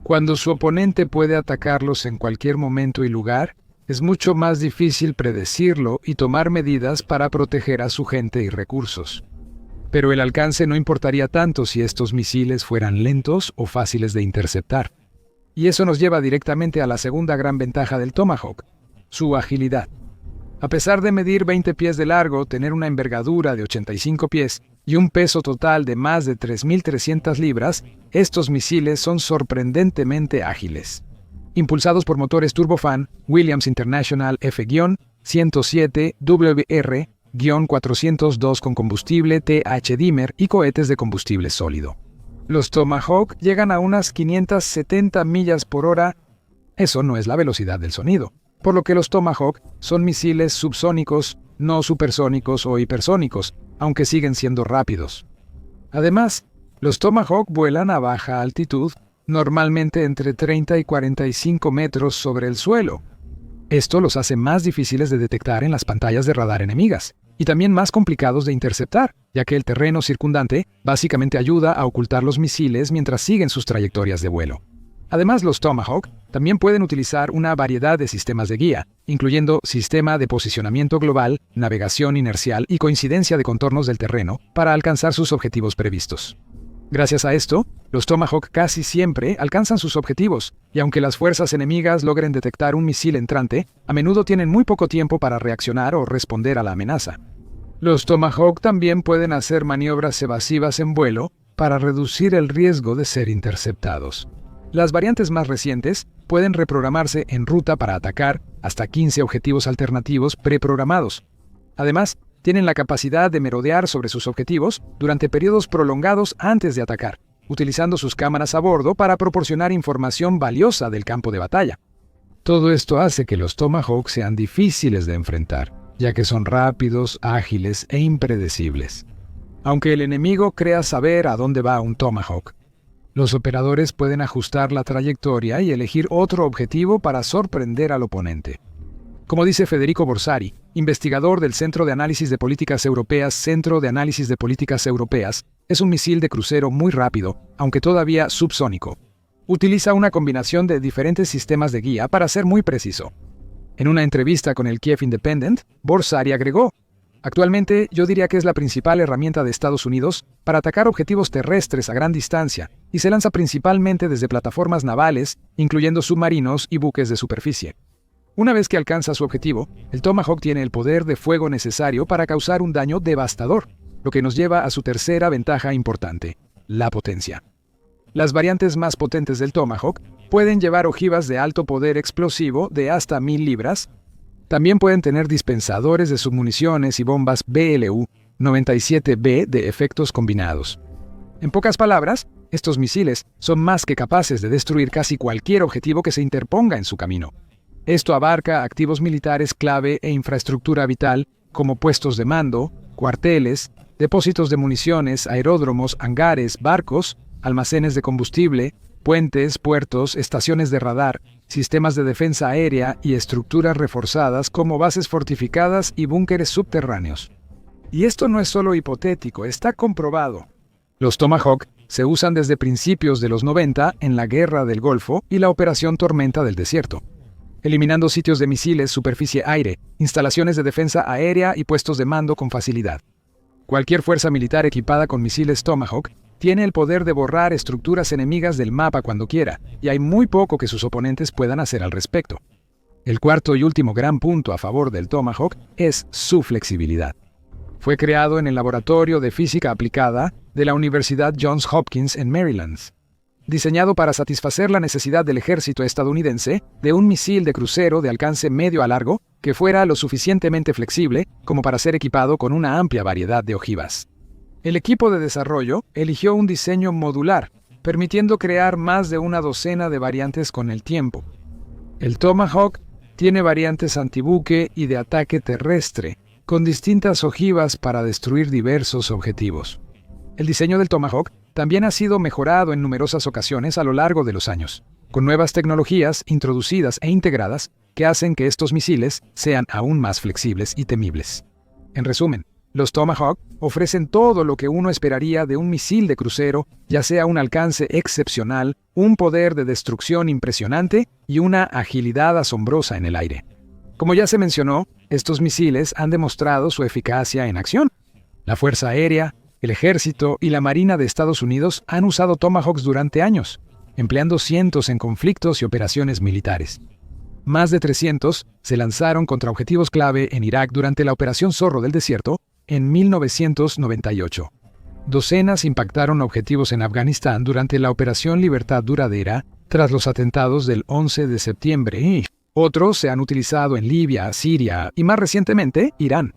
Cuando su oponente puede atacarlos en cualquier momento y lugar, es mucho más difícil predecirlo y tomar medidas para proteger a su gente y recursos. Pero el alcance no importaría tanto si estos misiles fueran lentos o fáciles de interceptar. Y eso nos lleva directamente a la segunda gran ventaja del Tomahawk, su agilidad. A pesar de medir 20 pies de largo, tener una envergadura de 85 pies y un peso total de más de 3.300 libras, estos misiles son sorprendentemente ágiles. Impulsados por motores turbofan Williams International F-107 WR-402 con combustible TH Dimmer y cohetes de combustible sólido. Los Tomahawk llegan a unas 570 millas por hora. Eso no es la velocidad del sonido, por lo que los Tomahawk son misiles subsónicos, no supersónicos o hipersónicos, aunque siguen siendo rápidos. Además, los Tomahawk vuelan a baja altitud, normalmente entre 30 y 45 metros sobre el suelo. Esto los hace más difíciles de detectar en las pantallas de radar enemigas, y también más complicados de interceptar, ya que el terreno circundante básicamente ayuda a ocultar los misiles mientras siguen sus trayectorias de vuelo. Además, los Tomahawk también pueden utilizar una variedad de sistemas de guía, incluyendo sistema de posicionamiento global, navegación inercial y coincidencia de contornos del terreno, para alcanzar sus objetivos previstos. Gracias a esto, los Tomahawk casi siempre alcanzan sus objetivos, y aunque las fuerzas enemigas logren detectar un misil entrante, a menudo tienen muy poco tiempo para reaccionar o responder a la amenaza. Los Tomahawk también pueden hacer maniobras evasivas en vuelo para reducir el riesgo de ser interceptados. Las variantes más recientes pueden reprogramarse en ruta para atacar hasta 15 objetivos alternativos preprogramados. Además, tienen la capacidad de merodear sobre sus objetivos durante periodos prolongados antes de atacar, utilizando sus cámaras a bordo para proporcionar información valiosa del campo de batalla. Todo esto hace que los Tomahawk sean difíciles de enfrentar, ya que son rápidos, ágiles e impredecibles. Aunque el enemigo crea saber a dónde va un Tomahawk, los operadores pueden ajustar la trayectoria y elegir otro objetivo para sorprender al oponente. Como dice Federico Borsari, investigador del Centro de Análisis de Políticas Europeas, Centro de Análisis de Políticas Europeas, es un misil de crucero muy rápido, aunque todavía subsónico. Utiliza una combinación de diferentes sistemas de guía para ser muy preciso. En una entrevista con el Kiev Independent, Borsari agregó: "Actualmente yo diría que es la principal herramienta de Estados Unidos para atacar objetivos terrestres a gran distancia, y se lanza principalmente desde plataformas navales, incluyendo submarinos y buques de superficie. Una vez que alcanza su objetivo, el Tomahawk tiene el poder de fuego necesario para causar un daño devastador, lo que nos lleva a su tercera ventaja importante, la potencia. Las variantes más potentes del Tomahawk pueden llevar ojivas de alto poder explosivo de hasta 1000 libras. También pueden tener dispensadores de submuniciones y bombas BLU-97B de efectos combinados. En pocas palabras, estos misiles son más que capaces de destruir casi cualquier objetivo que se interponga en su camino. Esto abarca activos militares clave e infraestructura vital, como puestos de mando, cuarteles, depósitos de municiones, aeródromos, hangares, barcos, almacenes de combustible, puentes, puertos, estaciones de radar, sistemas de defensa aérea y estructuras reforzadas como bases fortificadas y búnkeres subterráneos. Y esto no es solo hipotético, está comprobado. Los Tomahawk se usan desde principios de los 90 en la Guerra del Golfo y la Operación Tormenta del Desierto, eliminando sitios de misiles superficie-aire, instalaciones de defensa aérea y puestos de mando con facilidad. Cualquier fuerza militar equipada con misiles Tomahawk tiene el poder de borrar estructuras enemigas del mapa cuando quiera, y hay muy poco que sus oponentes puedan hacer al respecto. El cuarto y último gran punto a favor del Tomahawk es su flexibilidad. Fue creado en el Laboratorio de Física Aplicada de la Universidad Johns Hopkins en Maryland. Diseñado para satisfacer la necesidad del ejército estadounidense de un misil de crucero de alcance medio a largo que fuera lo suficientemente flexible como para ser equipado con una amplia variedad de ojivas. El equipo de desarrollo eligió un diseño modular, permitiendo crear más de una docena de variantes con el tiempo. El Tomahawk tiene variantes antibuque y de ataque terrestre, con distintas ojivas para destruir diversos objetivos. El diseño del Tomahawk también ha sido mejorado en numerosas ocasiones a lo largo de los años, con nuevas tecnologías introducidas e integradas que hacen que estos misiles sean aún más flexibles y temibles. En resumen, los Tomahawk ofrecen todo lo que uno esperaría de un misil de crucero, ya sea un alcance excepcional, un poder de destrucción impresionante y una agilidad asombrosa en el aire. Como ya se mencionó, estos misiles han demostrado su eficacia en acción. La Fuerza Aérea, el Ejército y la Marina de Estados Unidos han usado Tomahawks durante años, empleando cientos en conflictos y operaciones militares. Más de 300 se lanzaron contra objetivos clave en Irak durante la Operación Zorro del Desierto en 1998. Docenas impactaron objetivos en Afganistán durante la Operación Libertad Duradera tras los atentados del 11 de septiembre y otros se han utilizado en Libia, Siria y más recientemente, Irán.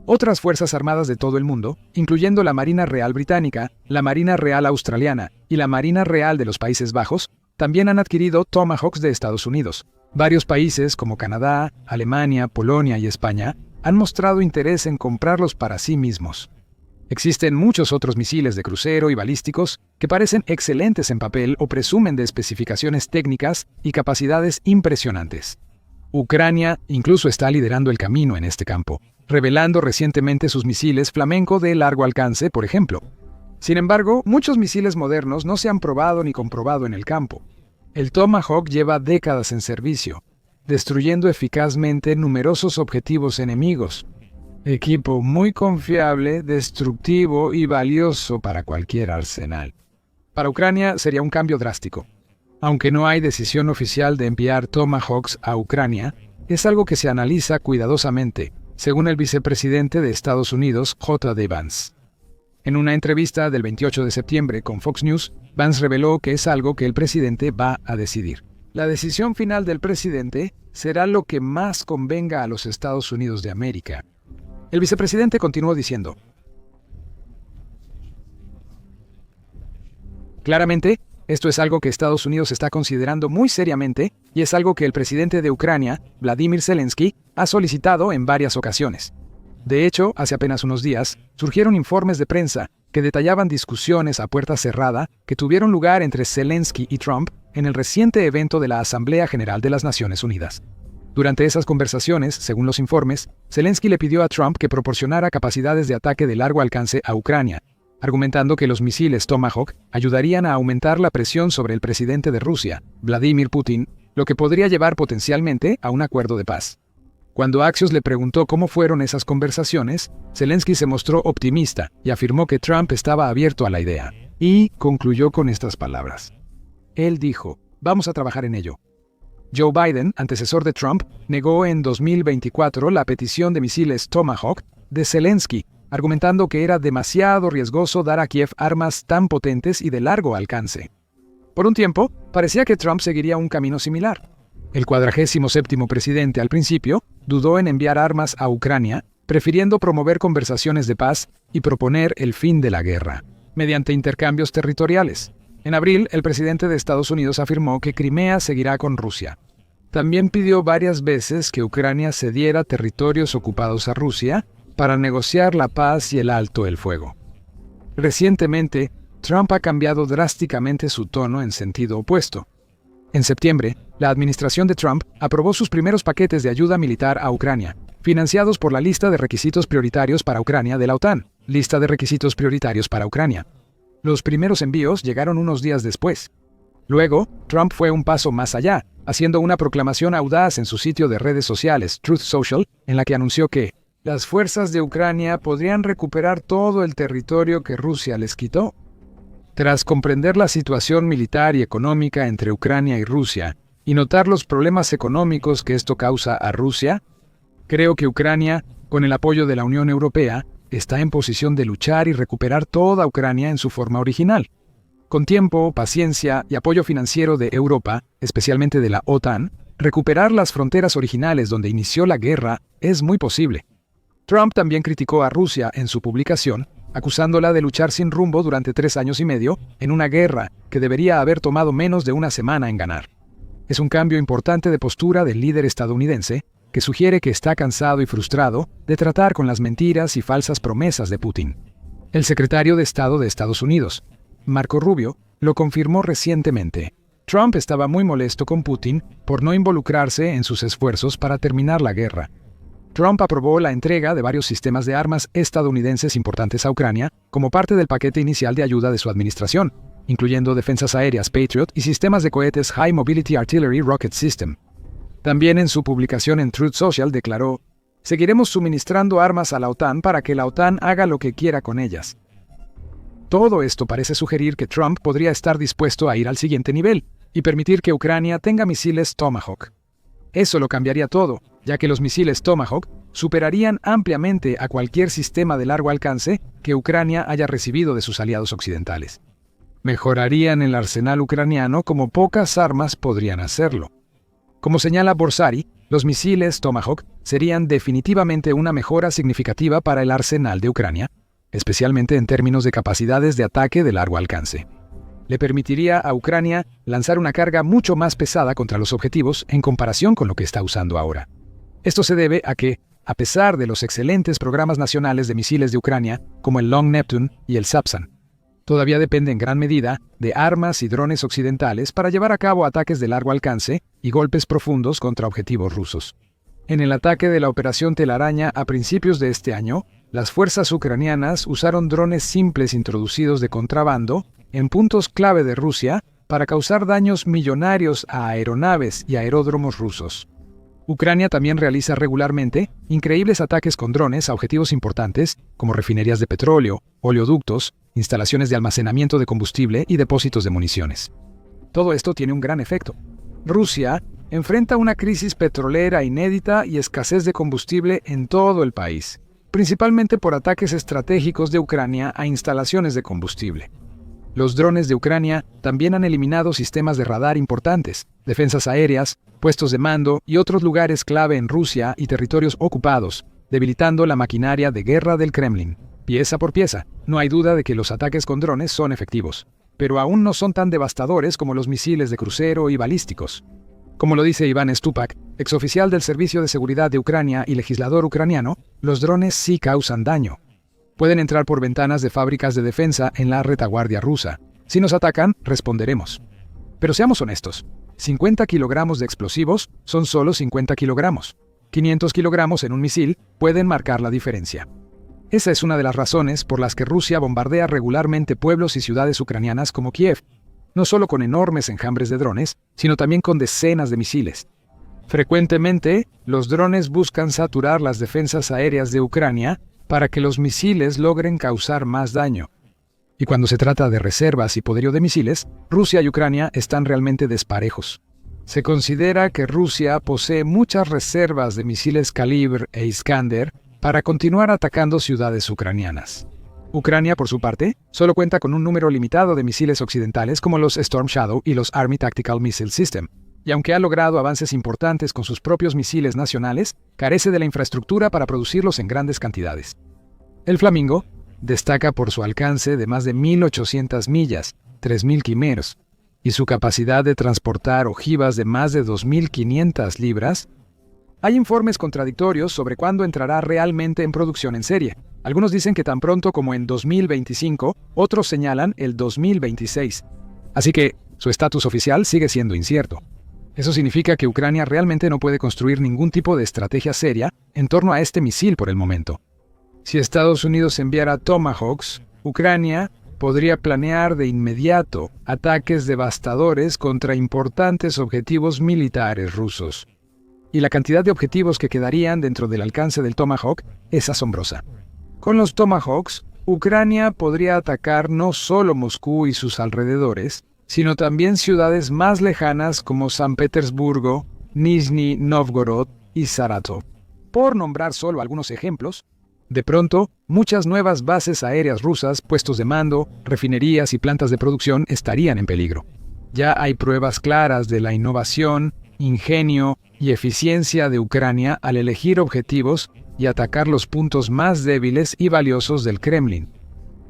Otras fuerzas armadas de todo el mundo, incluyendo la Marina Real Británica, la Marina Real Australiana y la Marina Real de los Países Bajos, también han adquirido Tomahawks de Estados Unidos. Varios países como Canadá, Alemania, Polonia y España han mostrado interés en comprarlos para sí mismos. Existen muchos otros misiles de crucero y balísticos que parecen excelentes en papel o presumen de especificaciones técnicas y capacidades impresionantes. Ucrania incluso está liderando el camino en este campo, revelando recientemente sus misiles Flamenco de largo alcance, por ejemplo. Sin embargo, muchos misiles modernos no se han probado ni comprobado en el campo. El Tomahawk lleva décadas en servicio, destruyendo eficazmente numerosos objetivos enemigos. Equipo muy confiable, destructivo y valioso para cualquier arsenal. Para Ucrania sería un cambio drástico. Aunque no hay decisión oficial de enviar Tomahawks a Ucrania, es algo que se analiza cuidadosamente, según el vicepresidente de Estados Unidos, J.D. Vance. En una entrevista del 28 de septiembre con Fox News, Vance reveló que es algo que el presidente va a decidir. La decisión final del presidente será lo que más convenga a los Estados Unidos de América. El vicepresidente continuó diciendo: claramente, esto es algo que Estados Unidos está considerando muy seriamente y es algo que el presidente de Ucrania, Vladimir Zelensky, ha solicitado en varias ocasiones. De hecho, hace apenas unos días, surgieron informes de prensa que detallaban discusiones a puerta cerrada que tuvieron lugar entre Zelensky y Trump en el reciente evento de la Asamblea General de las Naciones Unidas. Durante esas conversaciones, según los informes, Zelensky le pidió a Trump que proporcionara capacidades de ataque de largo alcance a Ucrania, argumentando que los misiles Tomahawk ayudarían a aumentar la presión sobre el presidente de Rusia, Vladimir Putin, lo que podría llevar potencialmente a un acuerdo de paz. Cuando Axios le preguntó cómo fueron esas conversaciones, Zelensky se mostró optimista y afirmó que Trump estaba abierto a la idea, y concluyó con estas palabras. Él dijo: vamos a trabajar en ello. Joe Biden, antecesor de Trump, negó en 2024 la petición de misiles Tomahawk de Zelensky, argumentando que era demasiado riesgoso dar a Kiev armas tan potentes y de largo alcance. Por un tiempo, parecía que Trump seguiría un camino similar. El 47º presidente al principio dudó en enviar armas a Ucrania, prefiriendo promover conversaciones de paz y proponer el fin de la guerra, mediante intercambios territoriales. En abril, el presidente de Estados Unidos afirmó que Crimea seguirá con Rusia. También pidió varias veces que Ucrania cediera territorios ocupados a Rusia para negociar la paz y el alto el fuego. Recientemente, Trump ha cambiado drásticamente su tono en sentido opuesto. En septiembre, la administración de Trump aprobó sus primeros paquetes de ayuda militar a Ucrania, financiados por la Lista de Requisitos Prioritarios para Ucrania de la OTAN, Lista de Requisitos Prioritarios para Ucrania. Los primeros envíos llegaron unos días después. Luego, Trump fue un paso más allá, haciendo una proclamación audaz en su sitio de redes sociales, Truth Social, en la que anunció que las fuerzas de Ucrania podrían recuperar todo el territorio que Rusia les quitó. Tras comprender la situación militar y económica entre Ucrania y Rusia, y notar los problemas económicos que esto causa a Rusia, creo que Ucrania, con el apoyo de la Unión Europea, está en posición de luchar y recuperar toda Ucrania en su forma original. Con tiempo, paciencia y apoyo financiero de Europa, especialmente de la OTAN, recuperar las fronteras originales donde inició la guerra es muy posible. Trump también criticó a Rusia en su publicación, acusándola de luchar sin rumbo durante 3 años y medio en una guerra que debería haber tomado menos de una semana en ganar. Es un cambio importante de postura del líder estadounidense, que sugiere que está cansado y frustrado de tratar con las mentiras y falsas promesas de Putin. El secretario de Estado de Estados Unidos, Marco Rubio, lo confirmó recientemente. Trump estaba muy molesto con Putin por no involucrarse en sus esfuerzos para terminar la guerra. Trump aprobó la entrega de varios sistemas de armas estadounidenses importantes a Ucrania como parte del paquete inicial de ayuda de su administración, incluyendo defensas aéreas Patriot y sistemas de cohetes High Mobility Artillery Rocket System. También en su publicación en Truth Social declaró: "Seguiremos suministrando armas a la OTAN para que la OTAN haga lo que quiera con ellas". Todo esto parece sugerir que Trump podría estar dispuesto a ir al siguiente nivel y permitir que Ucrania tenga misiles Tomahawk. Eso lo cambiaría todo, ya que los misiles Tomahawk superarían ampliamente a cualquier sistema de largo alcance que Ucrania haya recibido de sus aliados occidentales. Mejorarían el arsenal ucraniano como pocas armas podrían hacerlo. Como señala Borsari, los misiles Tomahawk serían definitivamente una mejora significativa para el arsenal de Ucrania, especialmente en términos de capacidades de ataque de largo alcance. Le permitiría a Ucrania lanzar una carga mucho más pesada contra los objetivos en comparación con lo que está usando ahora. Esto se debe a que, a pesar de los excelentes programas nacionales de misiles de Ucrania, como el Long Neptune y el Sapsan, todavía depende en gran medida de armas y drones occidentales para llevar a cabo ataques de largo alcance y golpes profundos contra objetivos rusos. En el ataque de la Operación Telaraña a principios de este año, las fuerzas ucranianas usaron drones simples introducidos de contrabando en puntos clave de Rusia para causar daños millonarios a aeronaves y aeródromos rusos. Ucrania también realiza regularmente increíbles ataques con drones a objetivos importantes como refinerías de petróleo, oleoductos, instalaciones de almacenamiento de combustible y depósitos de municiones. Todo esto tiene un gran efecto. Rusia enfrenta una crisis petrolera inédita y escasez de combustible en todo el país, principalmente por ataques estratégicos de Ucrania a instalaciones de combustible. Los drones de Ucrania también han eliminado sistemas de radar importantes, defensas aéreas, puestos de mando y otros lugares clave en Rusia y territorios ocupados, debilitando la maquinaria de guerra del Kremlin. Pieza por pieza, no hay duda de que los ataques con drones son efectivos, pero aún no son tan devastadores como los misiles de crucero y balísticos. Como lo dice Iván Stupak, exoficial del Servicio de Seguridad de Ucrania y legislador ucraniano, los drones sí causan daño. Pueden entrar por ventanas de fábricas de defensa en la retaguardia rusa. Si nos atacan, responderemos. Pero seamos honestos, 50 kilogramos de explosivos son solo 50 kilogramos. 500 kilogramos en un misil pueden marcar la diferencia. Esa es una de las razones por las que Rusia bombardea regularmente pueblos y ciudades ucranianas como Kiev, no solo con enormes enjambres de drones, sino también con decenas de misiles. Frecuentemente, los drones buscan saturar las defensas aéreas de Ucrania para que los misiles logren causar más daño. Y cuando se trata de reservas y poderío de misiles, Rusia y Ucrania están realmente desparejos. Se considera que Rusia posee muchas reservas de misiles Kalibr e Iskander para continuar atacando ciudades ucranianas. Ucrania, por su parte, solo cuenta con un número limitado de misiles occidentales como los Storm Shadow y los Army Tactical Missile System, y aunque ha logrado avances importantes con sus propios misiles nacionales, carece de la infraestructura para producirlos en grandes cantidades. El Flamingo destaca por su alcance de más de 1.800 millas, 3.000 quimeros, y su capacidad de transportar ojivas de más de 2.500 libras. Hay informes contradictorios sobre cuándo entrará realmente en producción en serie. Algunos dicen que tan pronto como en 2025, otros señalan el 2026. Así que su estatus oficial sigue siendo incierto. Eso significa que Ucrania realmente no puede construir ningún tipo de estrategia seria en torno a este misil por el momento. Si Estados Unidos enviara Tomahawks, Ucrania podría planear de inmediato ataques devastadores contra importantes objetivos militares rusos. Y la cantidad de objetivos que quedarían dentro del alcance del Tomahawk es asombrosa. Con los Tomahawks, Ucrania podría atacar no solo Moscú y sus alrededores, sino también ciudades más lejanas como San Petersburgo, Nizhny Novgorod y Saratov. Por nombrar solo algunos ejemplos, de pronto, muchas nuevas bases aéreas rusas, puestos de mando, refinerías y plantas de producción estarían en peligro. Ya hay pruebas claras de la innovación, ingenio y eficiencia de Ucrania al elegir objetivos y atacar los puntos más débiles y valiosos del Kremlin.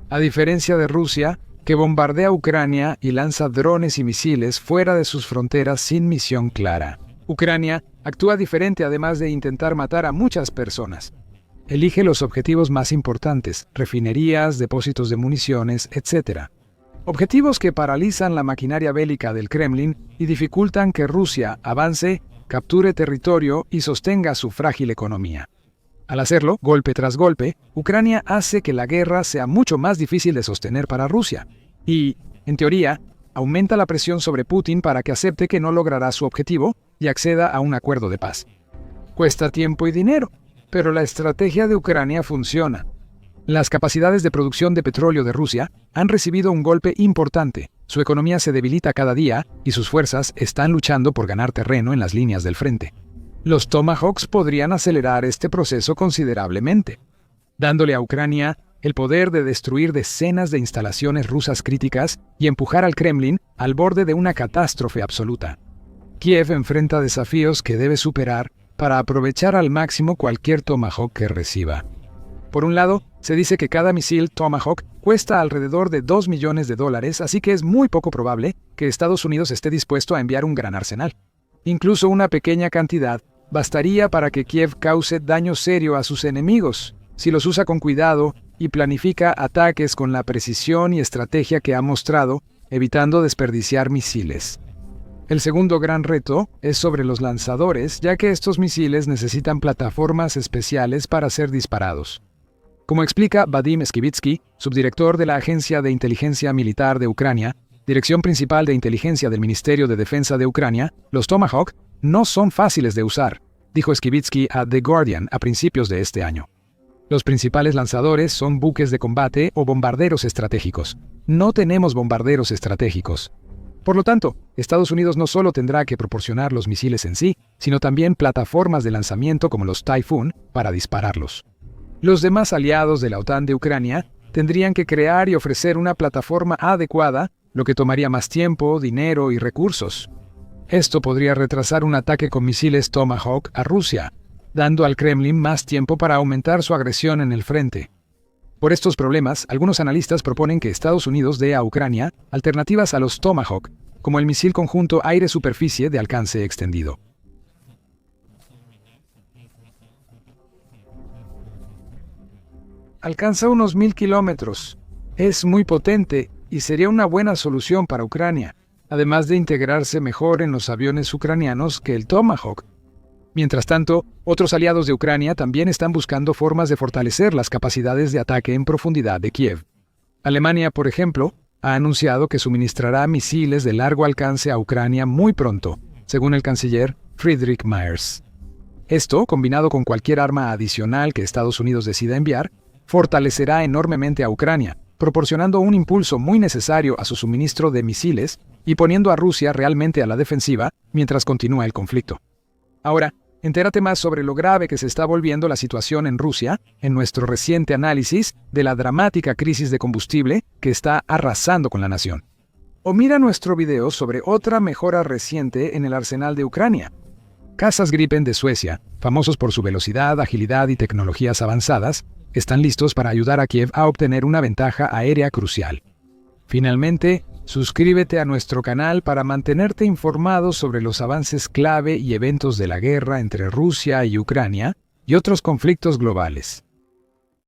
A diferencia de Rusia, que bombardea Ucrania y lanza drones y misiles fuera de sus fronteras sin misión clara. Ucrania actúa diferente además de intentar matar a muchas personas. Elige los objetivos más importantes, refinerías, depósitos de municiones, etc. Objetivos que paralizan la maquinaria bélica del Kremlin y dificultan que Rusia avance, capture territorio y sostenga su frágil economía. Al hacerlo, golpe tras golpe, Ucrania hace que la guerra sea mucho más difícil de sostener para Rusia. Y, en teoría, aumenta la presión sobre Putin para que acepte que no logrará su objetivo y acceda a un acuerdo de paz. Cuesta tiempo y dinero, pero la estrategia de Ucrania funciona. Las capacidades de producción de petróleo de Rusia han recibido un golpe importante, su economía se debilita cada día y sus fuerzas están luchando por ganar terreno en las líneas del frente. Los Tomahawks podrían acelerar este proceso considerablemente, dándole a Ucrania el poder de destruir decenas de instalaciones rusas críticas y empujar al Kremlin al borde de una catástrofe absoluta. Kiev enfrenta desafíos que debe superar para aprovechar al máximo cualquier Tomahawk que reciba. Por un lado, se dice que cada misil Tomahawk cuesta alrededor de $2 millones, así que es muy poco probable que Estados Unidos esté dispuesto a enviar un gran arsenal. Incluso una pequeña cantidad bastaría para que Kiev cause daño serio a sus enemigos, si los usa con cuidado y planifica ataques con la precisión y estrategia que ha mostrado, evitando desperdiciar misiles. El segundo gran reto es sobre los lanzadores, ya que estos misiles necesitan plataformas especiales para ser disparados. Como explica Vadim Skibitsky, subdirector de la Agencia de Inteligencia Militar de Ucrania, Dirección Principal de Inteligencia del Ministerio de Defensa de Ucrania, los Tomahawk no son fáciles de usar, dijo Skibitsky a The Guardian a principios de este año. Los principales lanzadores son buques de combate o bombarderos estratégicos. No tenemos bombarderos estratégicos. Por lo tanto, Estados Unidos no solo tendrá que proporcionar los misiles en sí, sino también plataformas de lanzamiento como los Typhoon para dispararlos. Los demás aliados de la OTAN de Ucrania tendrían que crear y ofrecer una plataforma adecuada, lo que tomaría más tiempo, dinero y recursos. Esto podría retrasar un ataque con misiles Tomahawk a Rusia, dando al Kremlin más tiempo para aumentar su agresión en el frente. Por estos problemas, algunos analistas proponen que Estados Unidos dé a Ucrania alternativas a los Tomahawk, como el misil conjunto aire-superficie de alcance extendido. Alcanza unos 1000 kilómetros. Es muy potente y sería una buena solución para Ucrania, además de integrarse mejor en los aviones ucranianos que el Tomahawk. Mientras tanto, otros aliados de Ucrania también están buscando formas de fortalecer las capacidades de ataque en profundidad de Kiev. Alemania, por ejemplo, ha anunciado que suministrará misiles de largo alcance a Ucrania muy pronto, según el canciller Friedrich Merz. Esto, combinado con cualquier arma adicional que Estados Unidos decida enviar, fortalecerá enormemente a Ucrania, proporcionando un impulso muy necesario a su suministro de misiles y poniendo a Rusia realmente a la defensiva mientras continúa el conflicto. Ahora, entérate más sobre lo grave que se está volviendo la situación en Rusia en nuestro reciente análisis de la dramática crisis de combustible que está arrasando con la nación. O mira nuestro video sobre otra mejora reciente en el arsenal de Ucrania. Cazas Gripen de Suecia, famosos por su velocidad, agilidad y tecnologías avanzadas, están listos para ayudar a Kiev a obtener una ventaja aérea crucial. Finalmente, suscríbete a nuestro canal para mantenerte informado sobre los avances clave y eventos de la guerra entre Rusia y Ucrania y otros conflictos globales.